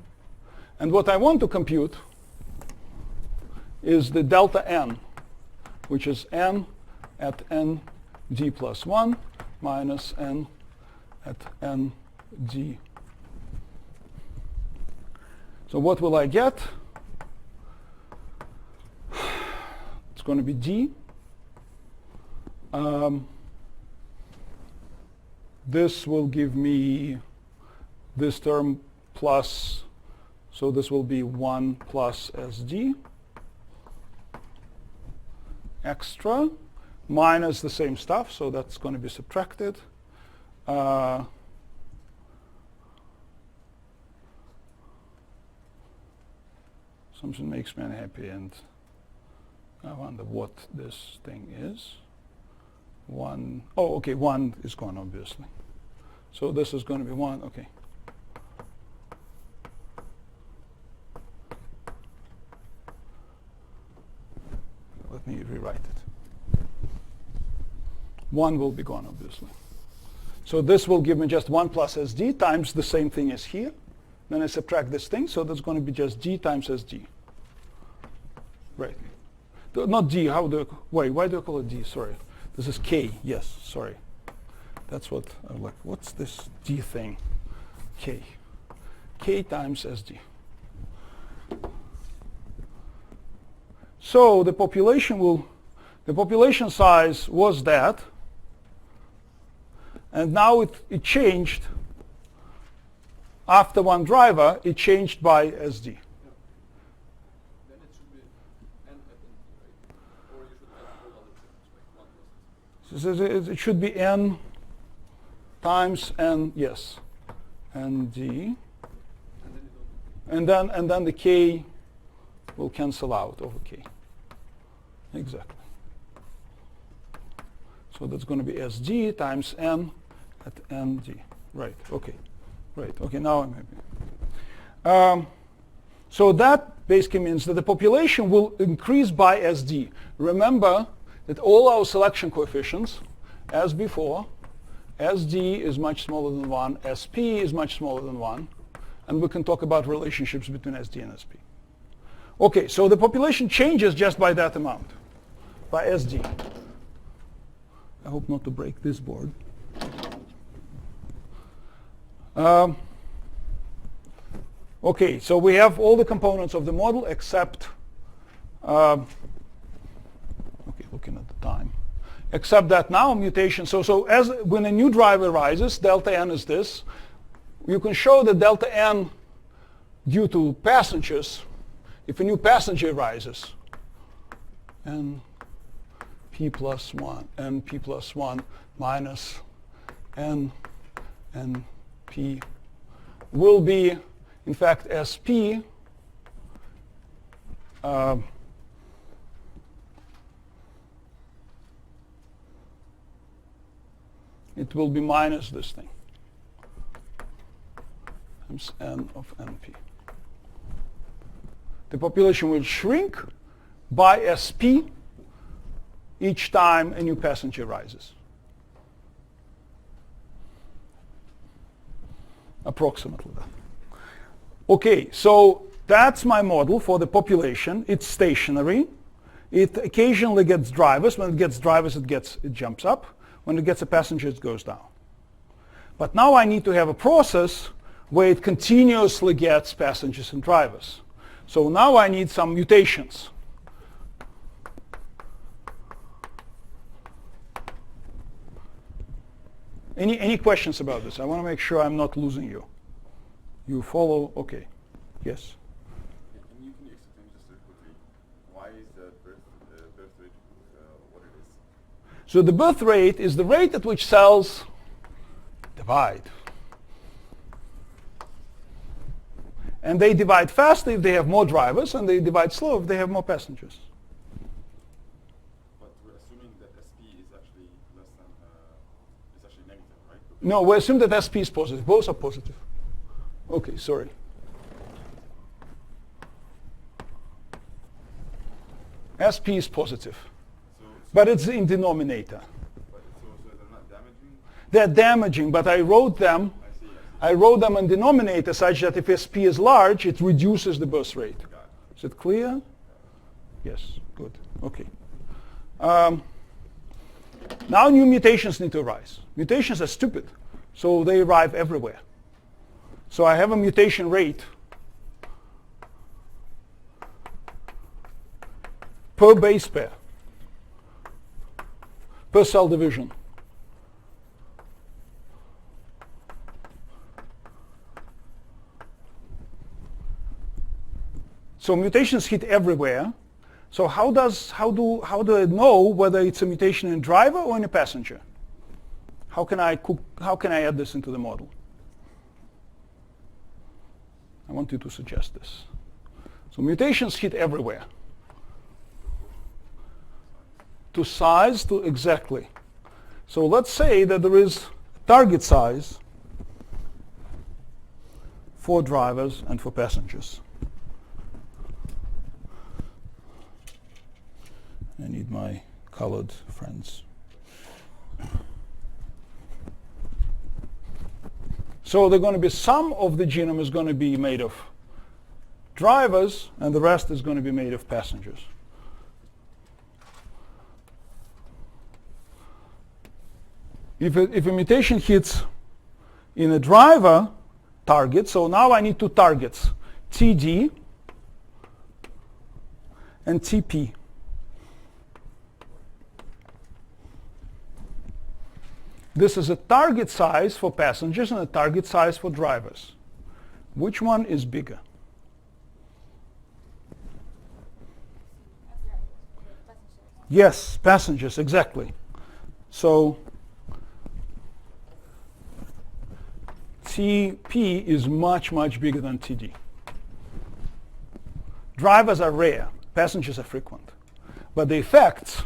And what I want to compute is the delta N, which is N at ND plus 1 minus N at ND. So what will I get? It's going to be D. This will give me this term plus, so this will be 1 plus SD extra minus the same stuff, so that's going to be subtracted. Something makes me unhappy, and I wonder what this thing is. 1, oh, okay, 1 is gone, obviously. So this is going to be 1, okay. Let me rewrite it. 1 will be gone, obviously. So this will give me just 1 plus SD times the same thing as here. Then I subtract this thing, so that's going to be just D times SD. Right. Not D, how do I, why do I call it D? Sorry. This is K, yes, sorry. That's what I'm like, what's this D thing? K. K times SD. So the population size was that, and now it changed. After one driver, it changed by SD. Then it should be n at n, right? Or you should add all other terms, like 1 plus. So it should be n times n, yes, and d, And then you don't. and then the k will cancel out over k. Exactly. So that's going to be sd times n at nd. Right. Okay. Right. Okay. Now I'm happy. So that basically means that the population will increase by sd. Remember that all our selection coefficients, as before, sd is much smaller than 1, sp is much smaller than 1, and we can talk about relationships between sd and sp. Okay, so the population changes just by that amount, by sd. I hope not to break this board. Okay, so we have all the components of the model except, okay, looking at the time, except that now mutation, so as when a new driver arises, delta n is this. You can show that delta n due to passengers, if a new passenger arises, n p plus 1, n p plus 1 minus n p will be, in fact, sp it will be minus this thing times n of np. The population will shrink by sp each time a new passenger rises. Approximately that. Okay, so that's my model for the population. It's stationary. It occasionally gets drivers. When it gets drivers, it jumps up. When it gets a passenger, it goes down. But now I need to have a process where it continuously gets passengers and drivers. So now I need some mutations. Any questions about this? I want to make sure I'm not losing you. You follow? Okay. Yes? And you can explain just quickly, why is the birth rate what it is? So the birth rate is the rate at which cells divide. And they divide faster if they have more drivers, and they divide slow if they have more passengers. But we're assuming that SP is actually less than, is actually negative, right? No, we assume that SP is positive. Both are positive. Okay, sorry. SP is positive. But it's in denominator. But so they're not damaging? They're damaging, but I wrote them I see. in denominator such that if SP is large, it reduces the birth rate. Got it. Is it clear? Yes, good. Okay. Now new mutations need to arise. Mutations are stupid, so they arrive everywhere. So I have a mutation rate per base pair, per cell division. So mutations hit everywhere. So how do I know whether it's a mutation in a driver or in a passenger? How can I add this into the model? I want you to suggest this. So mutations hit everywhere. To size, to exactly. So let's say that there is target size for drivers and for passengers. I need my colored friends. So they're going to be, some of the genome is going to be made of drivers, and the rest is going to be made of passengers. If a mutation hits in a driver target, so now I need two targets, TD and TP. This is a target size for passengers and a target size for drivers. Which one is bigger? Yes, passengers, exactly. So TP is much, much bigger than TD. Drivers are rare, passengers are frequent. But the effects,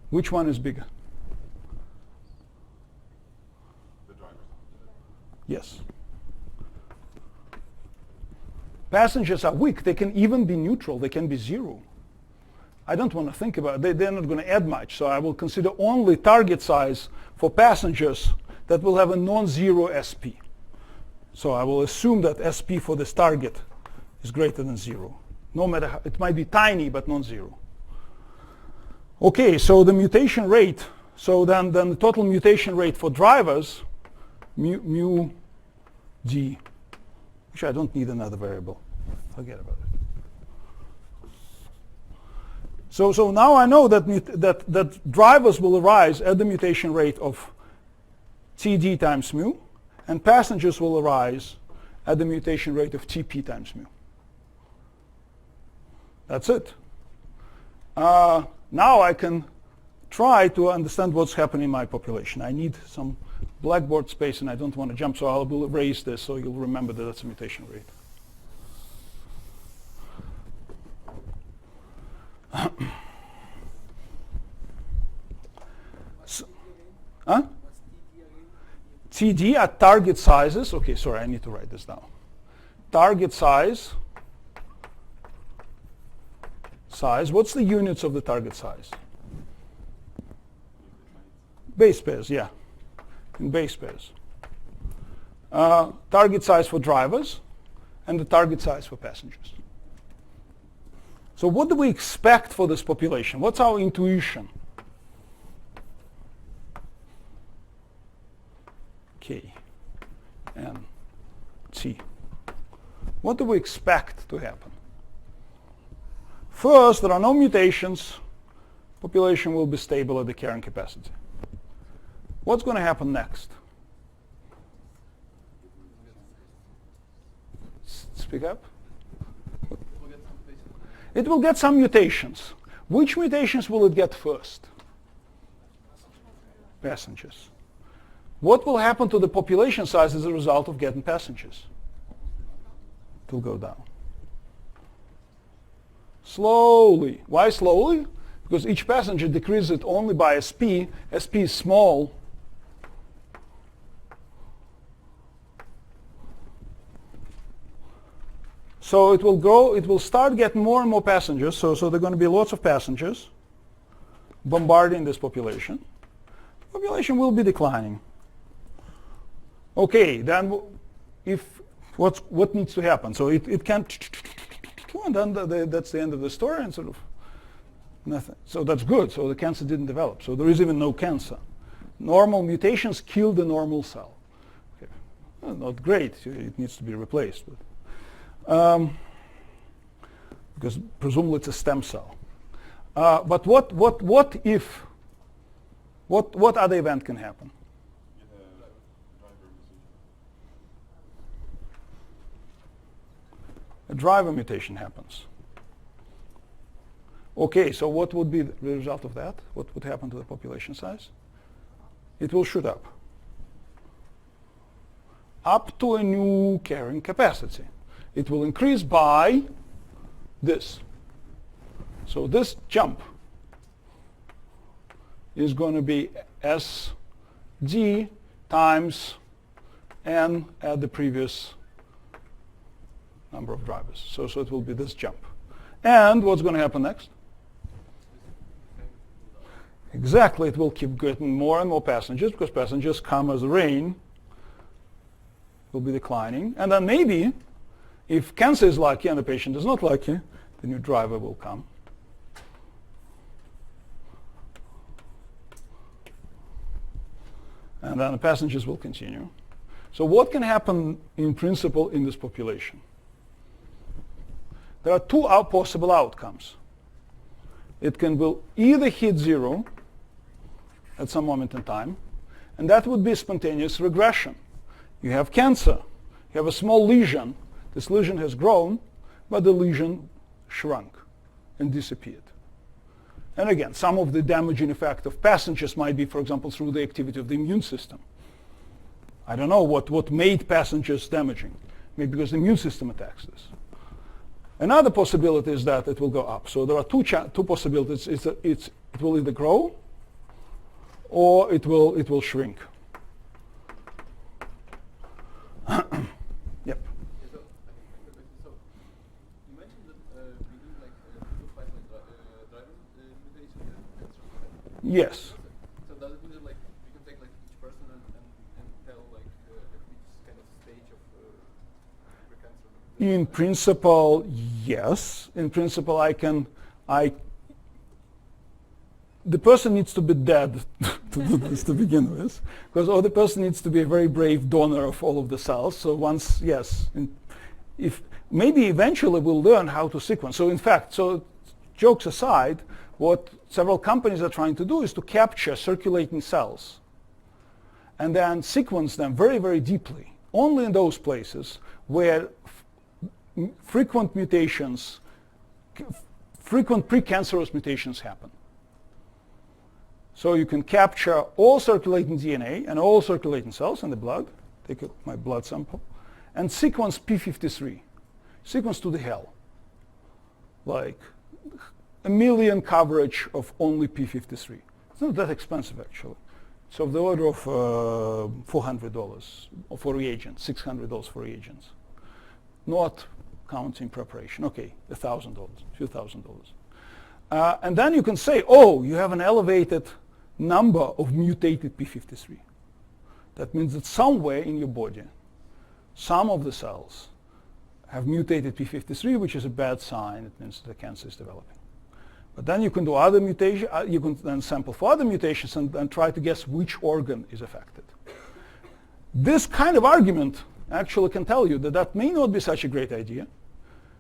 which one is bigger? The drivers. Yes. Passengers are weak. They can even be neutral. They can be zero. I don't want to think about it. They're not going to add much. So I will consider only target size for passengers that will have a non-zero SP. So I will assume that SP for this target is greater than 0. No matter how, it might be tiny, but non-zero. Okay, so the mutation rate. So then the total mutation rate for drivers, mu d, which I don't need another variable. Forget about it. So now I know that drivers will arise at the mutation rate of TD times mu, and passengers will arise at the mutation rate of TP times mu. That's it. Now I can try to understand what's happening in my population. I need some blackboard space, and I don't want to jump, so I will erase this so you'll remember that that's a mutation rate. Huh? TD are target sizes. Okay, sorry, I need to write this down. Target size. What's the units of the target size? Base pairs, yeah. In base pairs. Target size for drivers and the target size for passengers. So what do we expect for this population? What's our intuition? K and T. What do we expect to happen? First, there are no mutations. Population will be stable at the carrying capacity. What's going to happen next? Speak up. It will get some mutations. Which mutations will it get first? Passengers. What will happen to the population size as a result of getting passengers? It will go down. Slowly. Why slowly? Because each passenger decreases it only by SP. SP is small. So it will grow, it will start getting more and more passengers. So there are going to be lots of passengers bombarding this population. The population will be declining. Okay, then what needs to happen? So it can't, and then that's the end of the story, and sort of nothing. So that's good. So the cancer didn't develop. So there is even no cancer. Normal mutations kill the normal cell. Okay. Well, not great. It needs to be replaced. But, because presumably it's a stem cell. But what if? What other event can happen? A driver mutation happens. Okay, so what would be the result of that? What would happen to the population size? It will shoot up to a new carrying capacity. It will increase by this. So this jump is going to be SD times n at the previous number of drivers. So it will be this jump. And what's going to happen next? Exactly, it will keep getting more and more passengers because passengers come as rain, will be declining. And then maybe, if cancer is lucky and the patient is not lucky, the new driver will come. And then the passengers will continue. So what can happen in principle in this population? There are two possible outcomes. It will either hit zero at some moment in time, and that would be spontaneous regression. You have cancer, you have a small lesion, this lesion has grown, but the lesion shrunk and disappeared. And again, some of the damaging effect of passengers might be, for example, through the activity of the immune system. I don't know what made passengers damaging. Maybe because the immune system attacks this. Another possibility is that it will go up. So there are two possibilities. It will either grow or it will shrink. Yep. So you mentioned that we need like 2 to 5 driver mutation cancer. Yes. So does it mean that like we can take like each person and tell like which kind of stage of precancer? In principle, yes. In principle, the person needs to be dead to do this to begin with, or the person needs to be a very brave donor of all of the cells. So once, yes, if maybe eventually we'll learn how to sequence. So in fact, so jokes aside, what several companies are trying to do is to capture circulating cells and then sequence them very, very deeply, only in those places where frequent mutations, frequent precancerous mutations happen. So you can capture all circulating DNA and all circulating cells in the blood, take my blood sample, and sequence P53, sequence to the hell, like 1 million coverage of only P53. It's not that expensive actually. It's of the order of $400 for reagents, $600 for reagents. Not counting preparation. Okay, $1,000, a few $1,000. And then you can say, oh, you have an elevated number of mutated P53. That means that somewhere in your body, some of the cells have mutated P53, which is a bad sign. It means the cancer is developing. But then you can do other mutations. You can then sample for other mutations and try to guess which organ is affected. This kind of argument actually can tell you that that may not be such a great idea,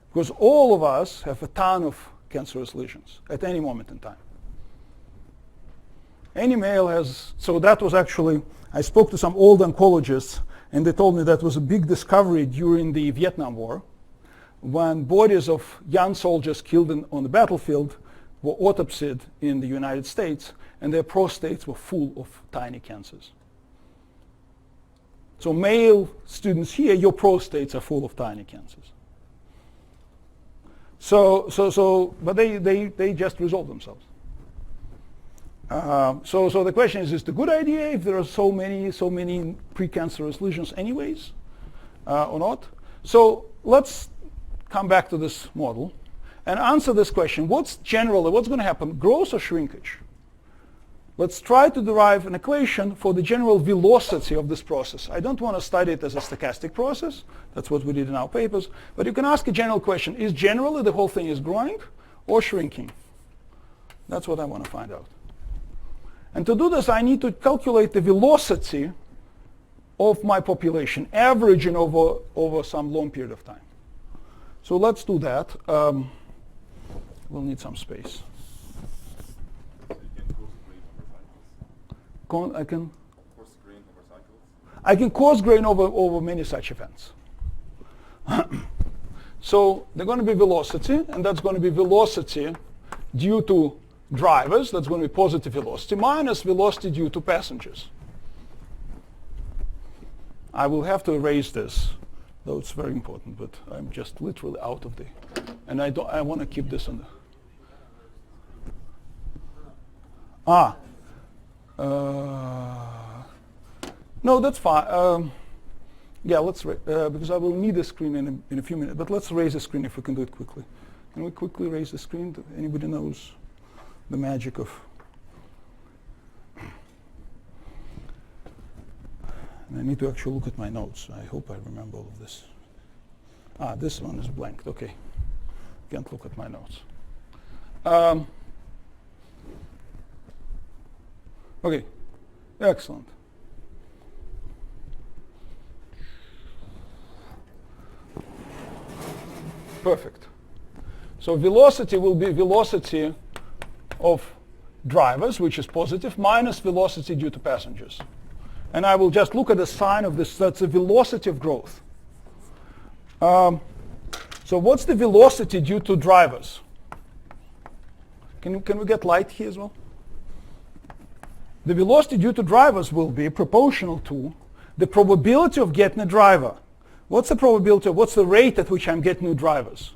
because all of us have a ton of cancerous lesions at any moment in time. Any male has, so that was actually, I spoke to some old oncologists, and they told me that was a big discovery during the Vietnam War, when bodies of young soldiers killed on the battlefield were autopsied in the United States, and their prostates were full of tiny cancers. So male students here, your prostates are full of tiny cancers. But they just resolve themselves. So the question is it a good idea if there are so many precancerous lesions anyways, or not? So let's come back to this model and answer this question. What's going to happen, growth or shrinkage? Let's try to derive an equation for the general velocity of this process. I don't want to study it as a stochastic process. That's what we did in our papers. But you can ask a general question. Is generally the whole thing is growing or shrinking? That's what I want to find out. And to do this, I need to calculate the velocity of my population, averaging over some long period of time. So let's do that. We'll need some space. I can Course grain over cycles. I can course grain over many such events. So they're going to be velocity, and that's going to be velocity due to drivers, that's going to be positive velocity, minus velocity due to passengers. I will have to erase this, though it's very important, but I'm just literally out of the, and I want to keep this on the, no, that's fine. Yeah, let's, because I will need the screen in a few minutes, but let's raise the screen if we can do it quickly. Can we quickly raise the screen? Anybody knows the magic of I need to actually look at my notes. I hope I remember all of this. This one is blank. Okay. Can't look at my notes. Okay. Excellent. Perfect. So velocity will be velocity of drivers, which is positive, minus velocity due to passengers. And I will just look at the sign of this. That's the velocity of growth. So what's the velocity due to drivers? Can we get light here as well? The velocity due to drivers will be proportional to the probability of getting a driver. What's the probability? What's the rate at which I'm getting new drivers?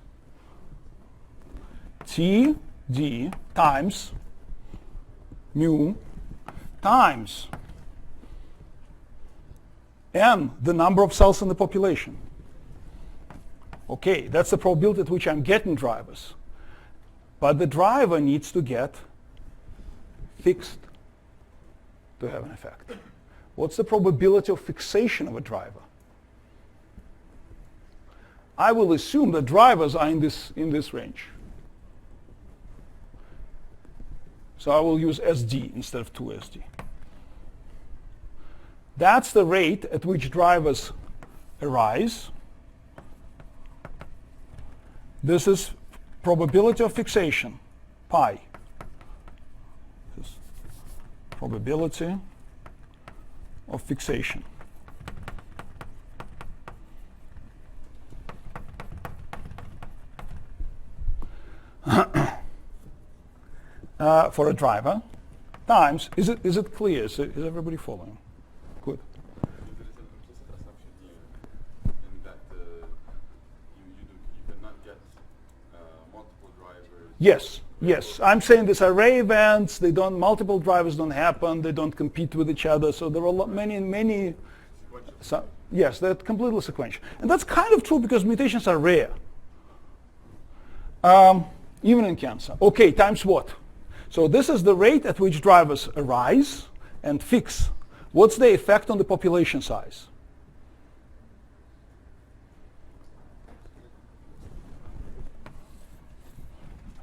Td times mu times n, the number of cells in the population. Okay, that's the probability at which I'm getting drivers. But the driver needs to get fixed to have an effect. What's the probability of fixation of a driver? I will assume that drivers are in this range. So I will use SD instead of 2SD. That's the rate at which drivers arise. This is probability of fixation, pi. This is probability of fixation. For a driver times, is it clear? Is everybody following? Good. There is an implicit assumption here in that you cannot get multiple drivers. Yes. I'm saying these array events, multiple drivers don't happen, they don't compete with each other, so there are many yes, they're completely sequential. And that's kind of true because mutations are rare. Even in cancer. Okay, times what? So this is the rate at which drivers arise and fix. What's the effect on the population size?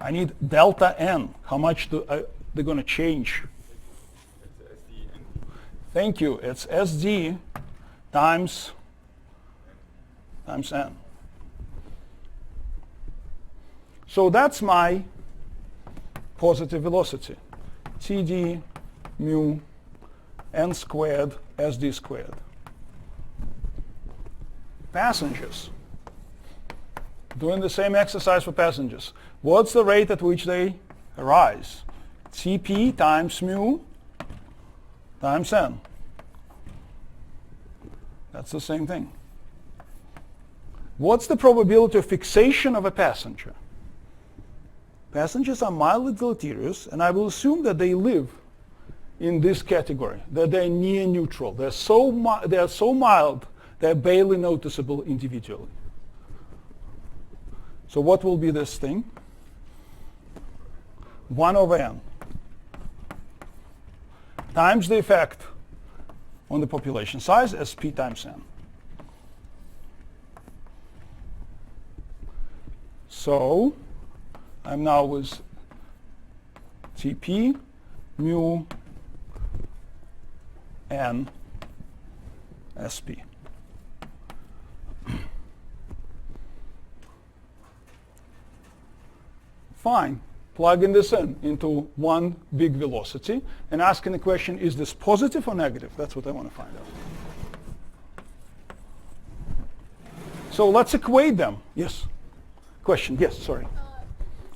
I need delta n. How much they're going to change? It's SD. Thank you. It's SD times n. So that's my positive velocity. Td mu n squared SD squared. Passengers. Doing the same exercise for passengers. What's the rate at which they arise? Cp times mu times n. That's the same thing. What's the probability of fixation of a passenger? Passengers are mildly deleterious, and I will assume that they live in this category, that they're near neutral. They're so mild, they're barely noticeable individually. So what will be this thing? 1 over n times the effect on the population size as p times n. So I'm now with Tp mu n sp. Fine. Plugging this into one big velocity and asking the question, is this positive or negative? That's what I want to find out. So let's equate them. Yes? Question? Yes, sorry.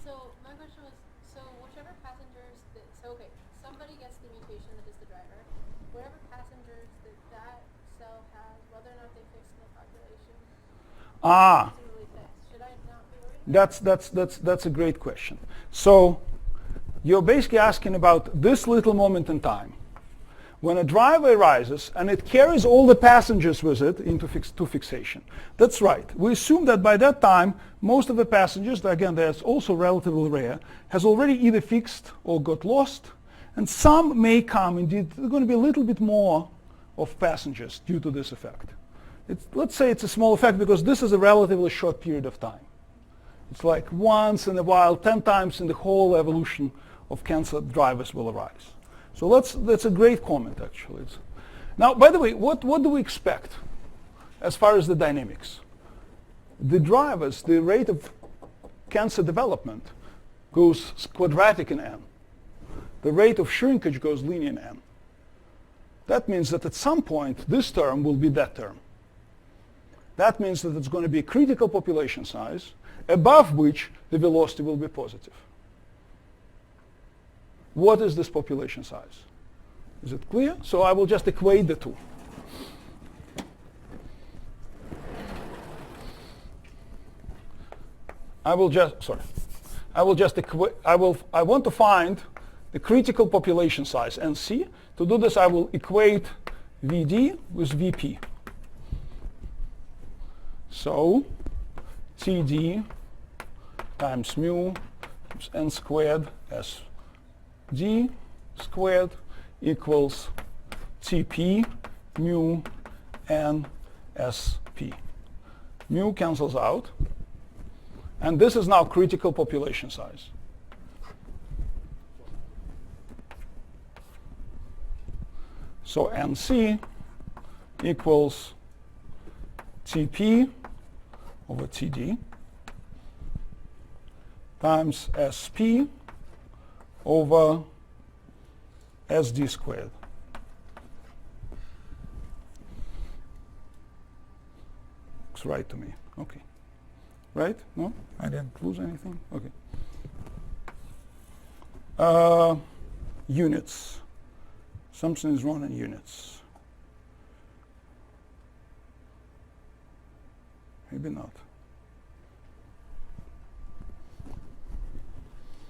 So my question was, so whichever passengers, okay, somebody gets the mutation that is the driver. Whatever passengers that cell has, whether or not they fix in the population, really fixed. Should I not be worried? That's a great question. So you're basically asking about this little moment in time. When a driver arises and it carries all the passengers with it to fixation. That's right. We assume that by that time, most of the passengers, again, that's also relatively rare, has already either fixed or got lost. And some may come, indeed, there's going to be a little bit more of passengers due to this effect. Let's say it's a small effect because this is a relatively short period of time. It's like once in a while, 10 times in the whole evolution of cancer, drivers will arise. So that's a great comment, actually. Now, by the way, what do we expect as far as the dynamics? The drivers, the rate of cancer development goes quadratic in n. The rate of shrinkage goes linear in n. That means that at some point, this term will be that term. That means that it's going to be a critical population size, above which the velocity will be positive. What is this population size? Is it clear? So I will just equate the two. I want to find the critical population size, NC. To do this, I will equate VD with VP. So TD times mu times n squared SD squared equals TP mu n SP. Mu cancels out. And this is now critical population size. So NC equals TP over TD times SP over SD squared. Looks right to me. Okay. Right? No? I didn't lose anything? Okay. Units. Something is wrong in units. Maybe not.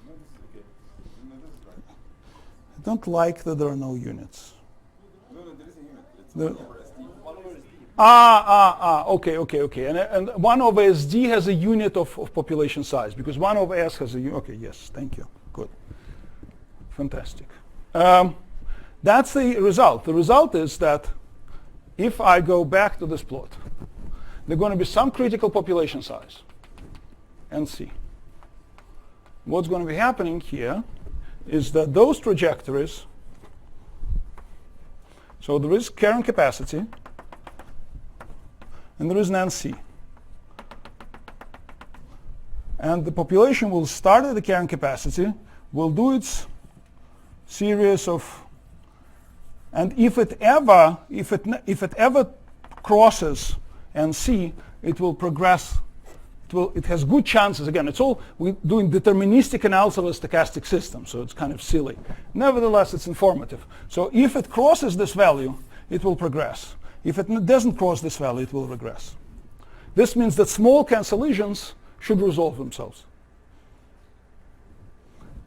No, this is okay. No, this is right. I don't like that there are no units. No, there is a unit. It's The- 1 over SD. 1 over SD. Okay. And 1 over SD has a unit of population size because 1 over S has a unit. Okay, yes, thank you. Good. Fantastic. That's the result. The result is that if I go back to this plot, there's going to be some critical population size, NC. What's going to be happening here is that those trajectories, so there is carrying capacity, and there is an NC. And the population will start at the carrying capacity, will do its series of, and if it ever crosses NC, it will progress. It has good chances. Again, it's all we're doing deterministic analysis of a stochastic system, so it's kind of silly. Nevertheless, it's informative. So if it crosses this value, it will progress. If it doesn't cross this value, it will regress. This means that small cancer lesions should resolve themselves.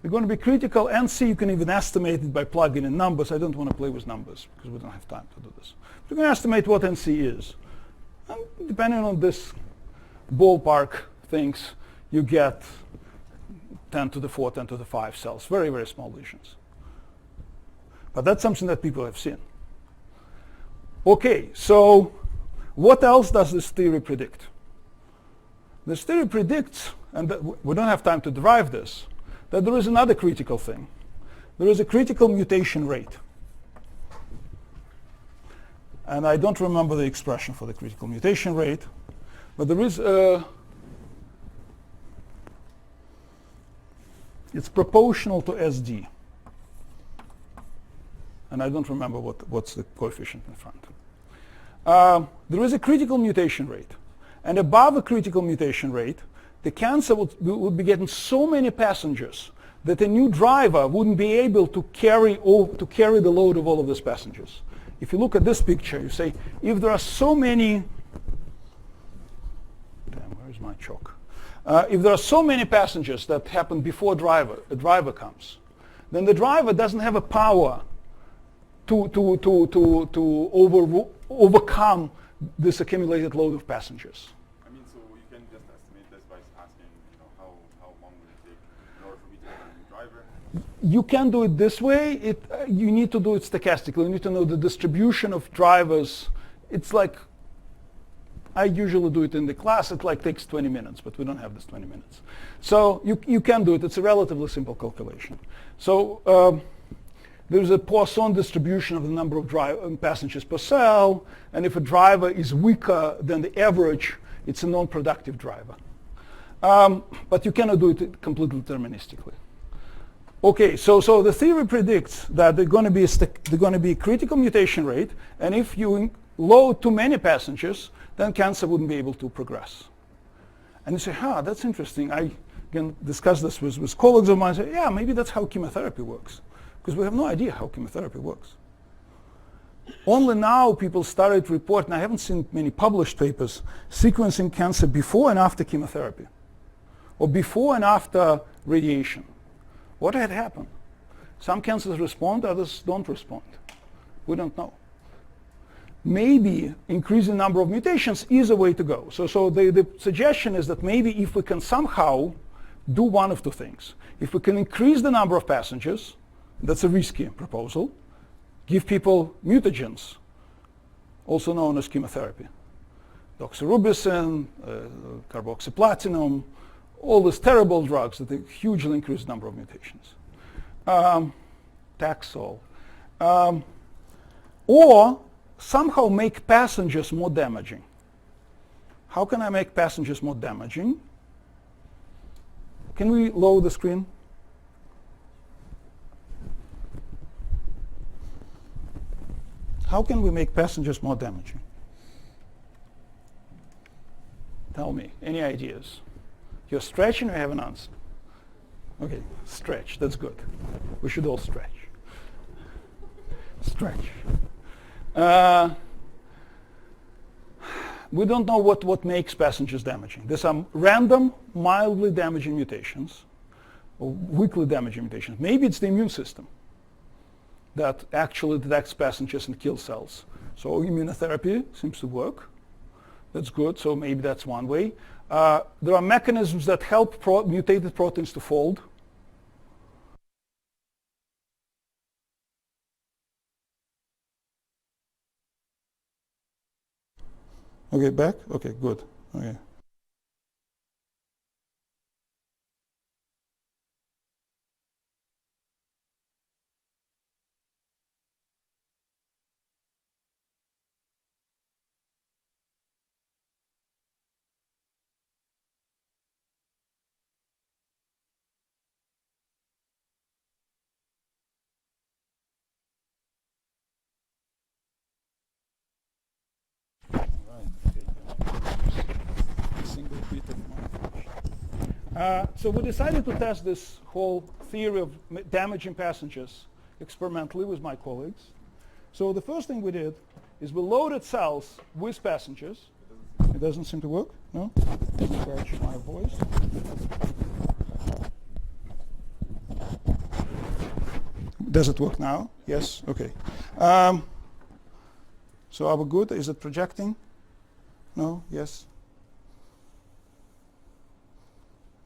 They're going to be critical. NC, you can even estimate it by plugging in numbers. I don't want to play with numbers because we don't have time to do this. You can estimate what NC is. And depending on this ballpark things, you get 10 to the 4, 10 to the 5 cells. Very, very small lesions. But that's something that people have seen. Okay, so what else does this theory predict? This theory predicts, and we don't have time to derive this, that there is another critical thing. There is a critical mutation rate. And I don't remember the expression for the critical mutation rate, but there is it's proportional to SD. And I don't remember what's the coefficient in front. There is a critical mutation rate. And above a critical mutation rate, the cancer would be getting so many passengers that a new driver wouldn't be able to carry the load of all of these passengers. If you look at this picture, you say, if there are so many, where's my chalk? If there are so many passengers that happen before a driver comes, then the driver doesn't have a power to overcome this accumulated load of passengers. I mean, so you can just estimate this by asking, how long will it take in order for me to have a new driver? You can do it this way. You need to do it stochastically. You need to know the distribution of drivers. It's like, I usually do it in the class. It like takes 20 minutes, but we don't have this 20 minutes. So you can do it. It's a relatively simple calculation. So there's a Poisson distribution of the number of passengers per cell. And if a driver is weaker than the average, it's a non-productive driver. But you cannot do it completely deterministically. Okay, so the theory predicts that there's going to be a critical mutation rate, and if you load too many passengers, then cancer wouldn't be able to progress. And you say, that's interesting. I can discuss this with colleagues of mine. Say, yeah, maybe that's how chemotherapy works, because we have no idea how chemotherapy works. Only now people started reporting, I haven't seen many published papers, sequencing cancer before and after chemotherapy, or before and after radiation. What had happened? Some cancers respond, others don't respond. We don't know. Maybe increasing the number of mutations is a way to go. So the suggestion is that maybe if we can somehow do one of two things. If we can increase the number of passengers, that's a risky proposal, give people mutagens, also known as chemotherapy. Doxorubicin, carboxyplatinum, all these terrible drugs that hugely increase the number of mutations. Taxol. Or somehow make passengers more damaging. How can I make passengers more damaging? Can we lower the screen? How can we make passengers more damaging? Tell me, any ideas? You're stretching or you have an answer? Okay, stretch, that's good. We should all stretch. Stretch. We don't know what makes passengers damaging. There's some random, mildly damaging mutations, or weakly damaging mutations. Maybe it's the immune system that actually detects passengers and kills cells. So immunotherapy seems to work. That's good, so maybe that's one way. There are mechanisms that help mutated proteins to fold. Okay, back? Okay, good. Okay. So we decided to test this whole theory of damaging passengers experimentally with my colleagues. So the first thing we did is we loaded cells with passengers. It doesn't seem to work, no? Scratch my voice. Does it work now? Yes? Okay. So are we good? Is it projecting? No? Yes?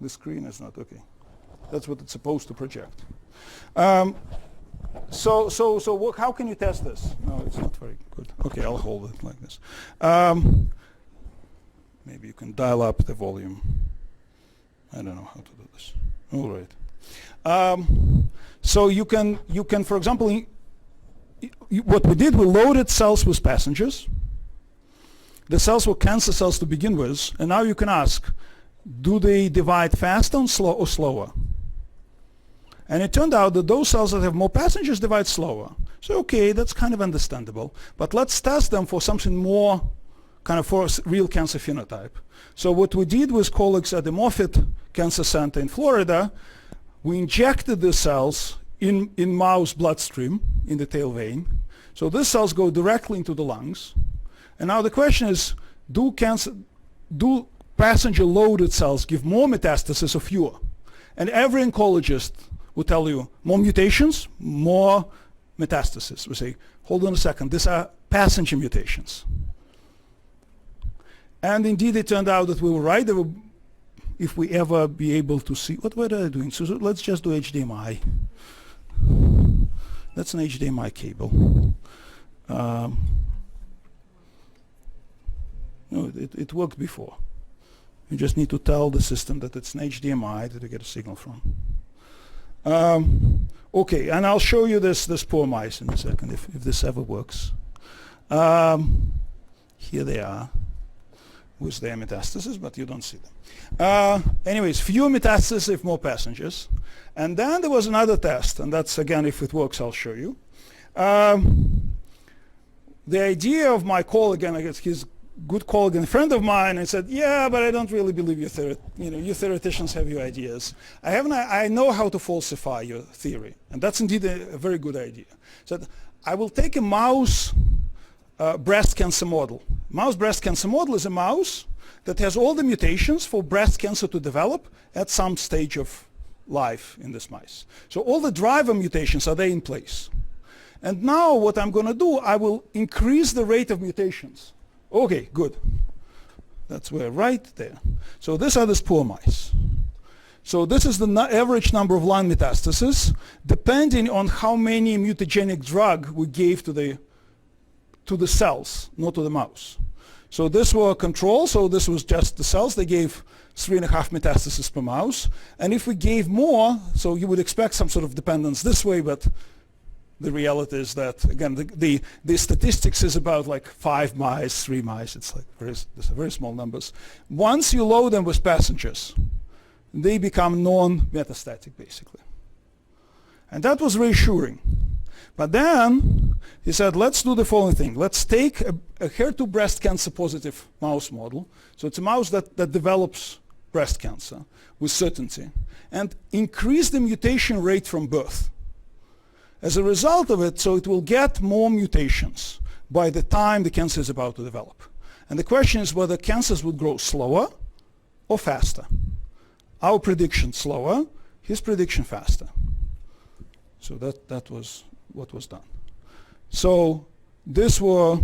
The screen is not okay. That's what it's supposed to project. How can you test this? No, it's not very good. Okay, I'll hold it like this. Maybe you can dial up the volume. I don't know how to do this. All right. So you can, for example, what we did, we loaded cells with passengers. The cells were cancer cells to begin with, and now you can ask, do they divide faster or slower? And it turned out that those cells that have more passengers divide slower. So okay, that's kind of understandable. But let's test them for something more, kind of for a real cancer phenotype. So what we did with colleagues at the Moffitt Cancer Center in Florida, we injected the cells in mouse bloodstream in the tail vein. So these cells go directly into the lungs. And now the question is, do passenger-loaded cells give more metastasis or fewer? And every oncologist will tell you more mutations, more metastasis. We say, hold on a second, these are passenger mutations. And indeed, it turned out that we were right. There were if we ever be able to see, what were I doing? So let's just do HDMI. That's an HDMI cable. No, it worked before. You just need to tell the system that it's an HDMI that you get a signal from. Okay, and I'll show you this poor mice in a second if this ever works. Here they are with their metastasis, but you don't see them. Anyways, fewer metastases if more passengers. And then there was another test, and that's, again, if it works, I'll show you. The idea of my colleague, and I guess he's good colleague and friend of mine, and said, yeah, but I don't really believe you theoreticians have your ideas. I know how to falsify your theory, and that's indeed a very good idea. So I will take a mouse breast cancer model. Mouse breast cancer model is a mouse that has all the mutations for breast cancer to develop at some stage of life in this mice. So all the driver mutations are there in place. And now what I'm going to do, I will increase the rate of mutations. Okay, good. That's where, right there. So these are these poor mice. So this is the average number of lung metastases, depending on how many mutagenic drug we gave to the cells, not to the mouse. So this were control, so this was just the cells. They gave 3.5 metastases per mouse. And if we gave more, so you would expect some sort of dependence this way, but the reality is that, again, the statistics is about like 5 mice, 3 mice. It's like these are very small numbers. Once you load them with passengers, they become non-metastatic, basically. And that was reassuring. But then he said, let's do the following thing. Let's take a HER2 breast cancer positive mouse model. So it's a mouse that develops breast cancer with certainty, and increase the mutation rate from birth. As a result of it, so it will get more mutations by the time the cancer is about to develop. And the question is whether cancers would grow slower or faster. Our prediction slower, his prediction faster. So that was what was done. So this were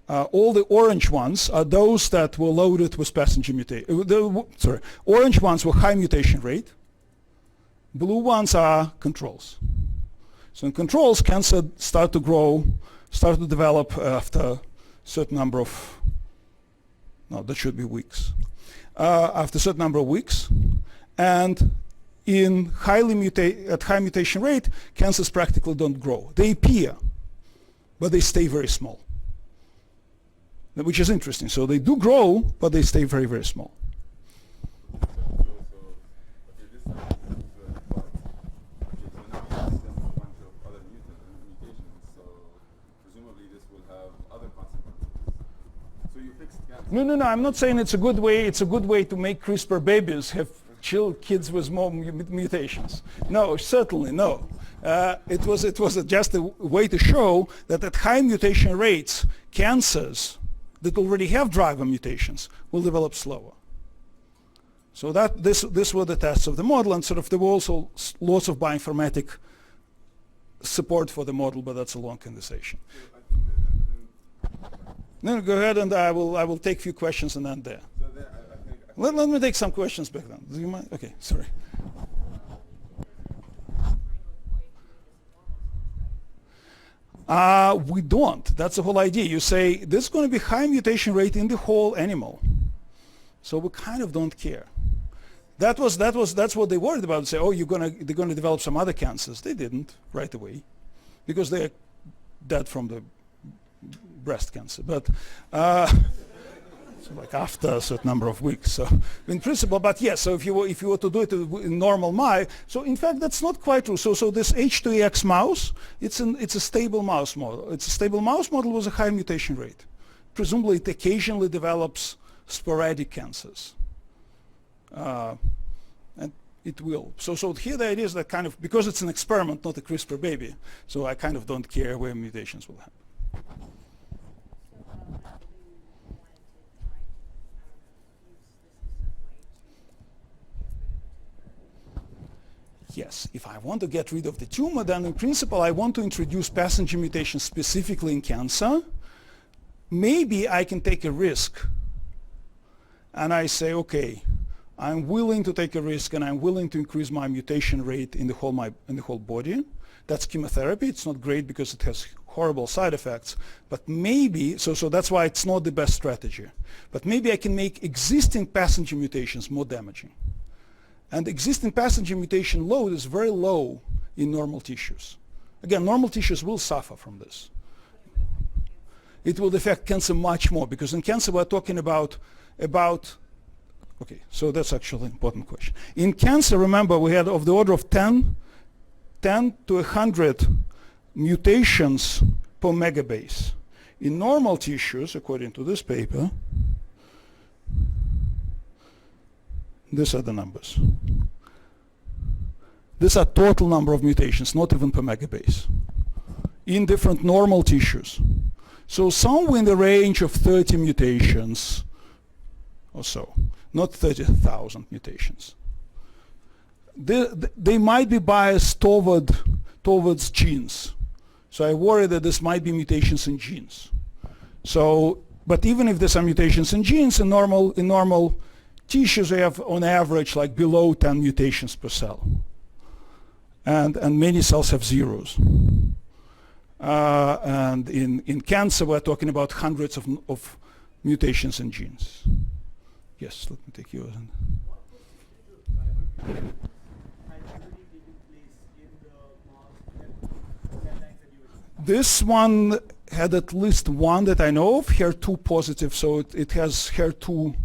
all the orange ones are those that were loaded with passenger mutation. Orange ones were high mutation rate. Blue ones are controls. So in controls, cancer start to develop after a certain number of, no, that should be weeks. After a certain number of weeks, and at high mutation rate, cancers practically don't grow. They appear, but they stay very small, which is interesting. So they do grow, but they stay very, very small. No, I'm not saying it's a good way. It's a good way to make CRISPR babies have kids with more mutations. No, certainly no. It was just a way to show that at high mutation rates, cancers that already have driver mutations will develop slower. So this were the tests of the model, and sort of there were also lots of bioinformatic support for the model, but that's a long conversation. No, go ahead, and I will take a few questions and then there. So then I think Let me take some questions back then. Do you mind? Okay, sorry. We don't. That's the whole idea. You say there's going to be high mutation rate in the whole animal, so we kind of don't care. That's what they worried about. Say, oh, they're going to develop some other cancers. They didn't right away, because they're dead from the breast cancer, but so like after a certain number of weeks. So in principle, but yes. So if you were to do it in normal mice, so in fact that's not quite true. So this H2EX mouse, it's a stable mouse model. It's a stable mouse model with a high mutation rate. Presumably, it occasionally develops sporadic cancers, and it will. So here the idea is that kind of, because it's an experiment, not a CRISPR baby. So I kind of don't care where mutations will happen. Yes, if I want to get rid of the tumor, then in principle I want to introduce passenger mutations specifically in cancer. Maybe I can take a risk and I say, okay, I'm willing to take a risk and I'm willing to increase my mutation rate in the whole body. That's chemotherapy. It's not great because it has horrible side effects, but maybe, so that's why it's not the best strategy. But maybe I can make existing passenger mutations more damaging. And existing passenger mutation load is very low in normal tissues. Again, normal tissues will suffer from this. It will affect cancer much more, because in cancer we're talking about okay, so that's actually an important question. In cancer, remember, we had of the order of 10 to 100 mutations per megabase. In normal tissues, according to this paper, these are the numbers. These are total number of mutations, not even per megabase, in different normal tissues. So somewhere in the range of 30 mutations or so, not 30,000 mutations. They might be biased towards genes. So I worry that this might be mutations in genes. So, but even if there's some mutations in genes, in normal tissues, we have on average like below 10 mutations per cell. And many cells have zeros. And in cancer, we're talking about hundreds of mutations in genes. Yes, let me take yours. What percentage of driver activity did you place in the mouse cell lines that you were? This one had at least one that I know of, HER2 positive, so it has HER2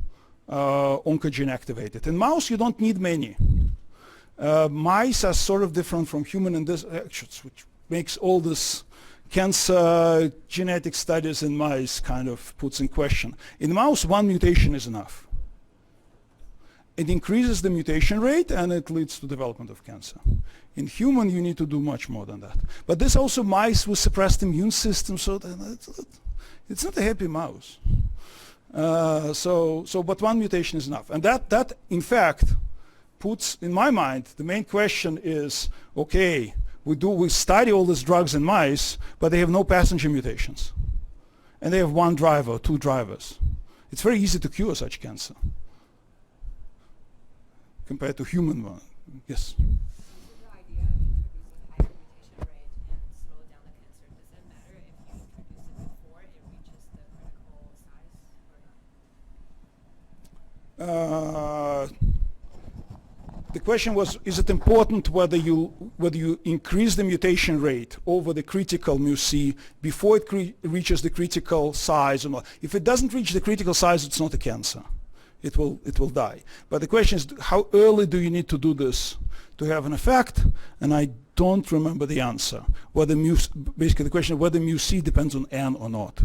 oncogene activated. In mouse, you don't need many. Mice are sort of different from human in this, which makes all this cancer genetic studies in mice kind of puts in question. In mouse, one mutation is enough. It increases the mutation rate and it leads to development of cancer. In human, you need to do much more than that. But there's also mice with suppressed immune system, so it's not a happy mouse. But one mutation is enough. And that in fact, puts, in my mind, the main question is, okay, we study all these drugs in mice, but they have no passenger mutations. And they have one driver, two drivers. It's very easy to cure such cancer compared to human one. Yes? The idea of introducing higher mutation rate and slow down the cancer, does it matter if you introduce it before it reaches the critical size or not? The question was, is it important whether you increase the mutation rate over the critical mu-C before it reaches the critical size or not? If it doesn't reach the critical size, it's not a cancer. It will die. But the question is, how early do you need to do this to have an effect? And I don't remember the answer. Basically the question of whether mu-C depends on N or not.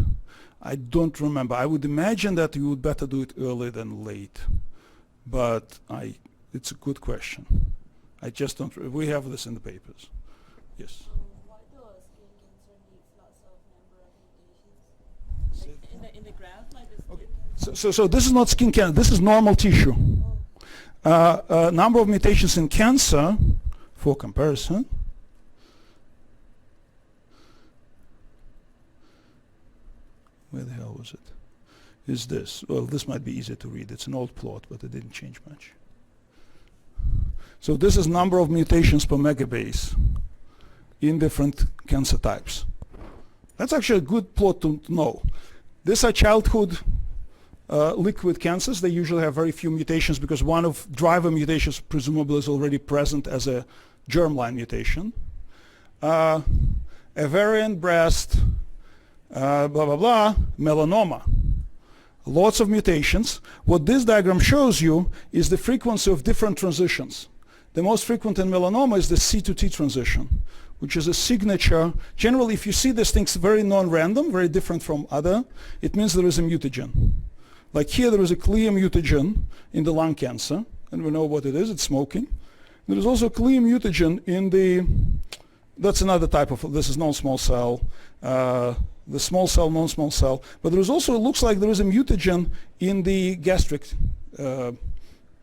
I don't remember. I would imagine that you would better do it early than late. But it's a good question. I just don't, we have this in the papers. Yes? Why do skin cancer needs lots of number of mutations? Like in the graph, like the skin cancer? So this is not skin cancer, this is normal tissue. Number of mutations in cancer, for comparison, where the hell was it? Is this, well, this might be easier to read. It's an old plot, but it didn't change much. So this is number of mutations per megabase in different cancer types. That's actually a good plot to know. These are childhood liquid cancers. They usually have very few mutations because one of driver mutations presumably is already present as a germline mutation. Ovarian, breast, blah, blah, blah, melanoma. Lots of mutations. What this diagram shows you is the frequency of different transitions. The most frequent in melanoma is the C to T transition, which is a signature. Generally, if you see these things very non-random, very different from other, it means there is a mutagen. Like here, there is a clear mutagen in the lung cancer, and we know what it is, it's smoking. There is also a clear mutagen in the, that's another type of, this is non-small cell, the small cell, non-small cell, but there is also, it looks like there is a mutagen in the gastric,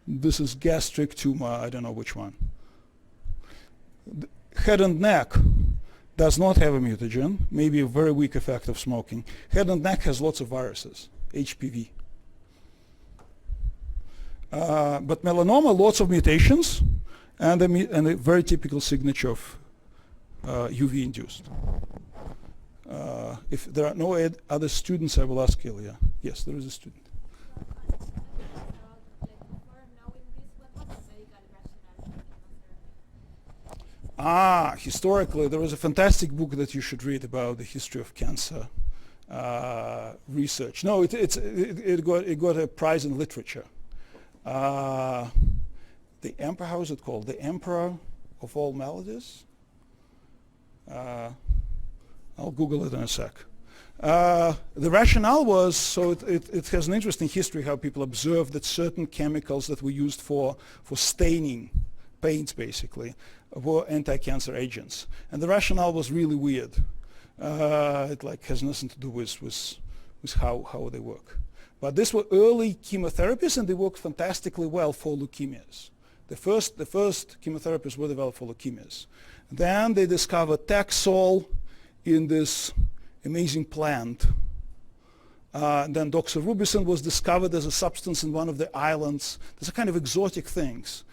this is gastric tumor, I don't know which one. Head and neck does not have a mutagen, maybe a very weak effect of smoking. Head and neck has lots of viruses, HPV. But melanoma, lots of mutations, and a very typical signature of UV induced. If there are no other students, I will ask Ilya. Yes, there is a student. Historically, there was a fantastic book that you should read about the history of cancer research. No, it got a prize in literature. The Emperor, how is it called? The Emperor of All Maladies? I'll Google it in a sec. The rationale was, so it has an interesting history how people observed that certain chemicals that were used for staining paints basically were anti-cancer agents. And the rationale was really weird. It like has nothing to do with how they work. But these were early chemotherapies and they worked fantastically well for leukemias. The first chemotherapies were developed for leukemias. Then they discovered Taxol in this amazing plant. Then doxorubicin was discovered as a substance in one of the islands. These are kind of exotic things.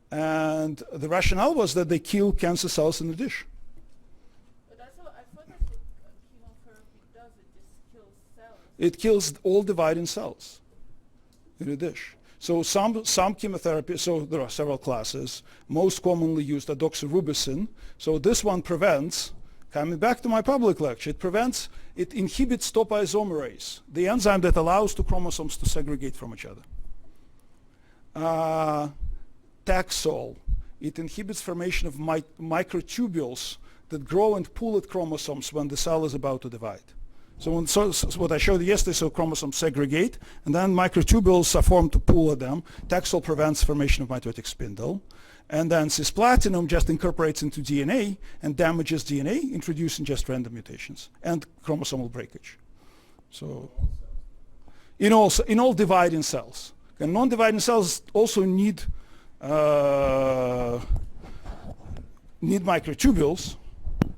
And the rationale was that they kill cancer cells in the dish. But I thought that's what chemotherapy does. It just kills cells. It kills all dividing cells in a dish. So some chemotherapy, so there are several classes. Most commonly used are doxorubicin. So this one prevents, coming back to my public lecture, it inhibits topoisomerase, the enzyme that allows two chromosomes to segregate from each other. Taxol, it inhibits formation of microtubules that grow and pull at chromosomes when the cell is about to divide. So what I showed you yesterday, so chromosomes segregate, and then microtubules are formed to pull at them. Taxol prevents formation of mitotic spindle. And then cisplatinum just incorporates into DNA and damages DNA, introducing just random mutations and chromosomal breakage. So in all dividing cells. And non-dividing cells also need microtubules,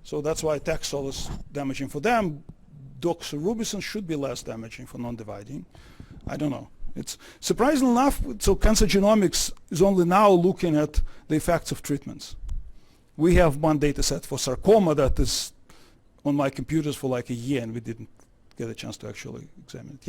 so that's why Taxol is damaging for them. Doxorubicin should be less damaging for non-dividing. I don't know. It's surprisingly enough, so cancer genomics is only now looking at the effects of treatments. We have one data set for sarcoma that is on my computers for like a year and we didn't get a chance to actually examine it.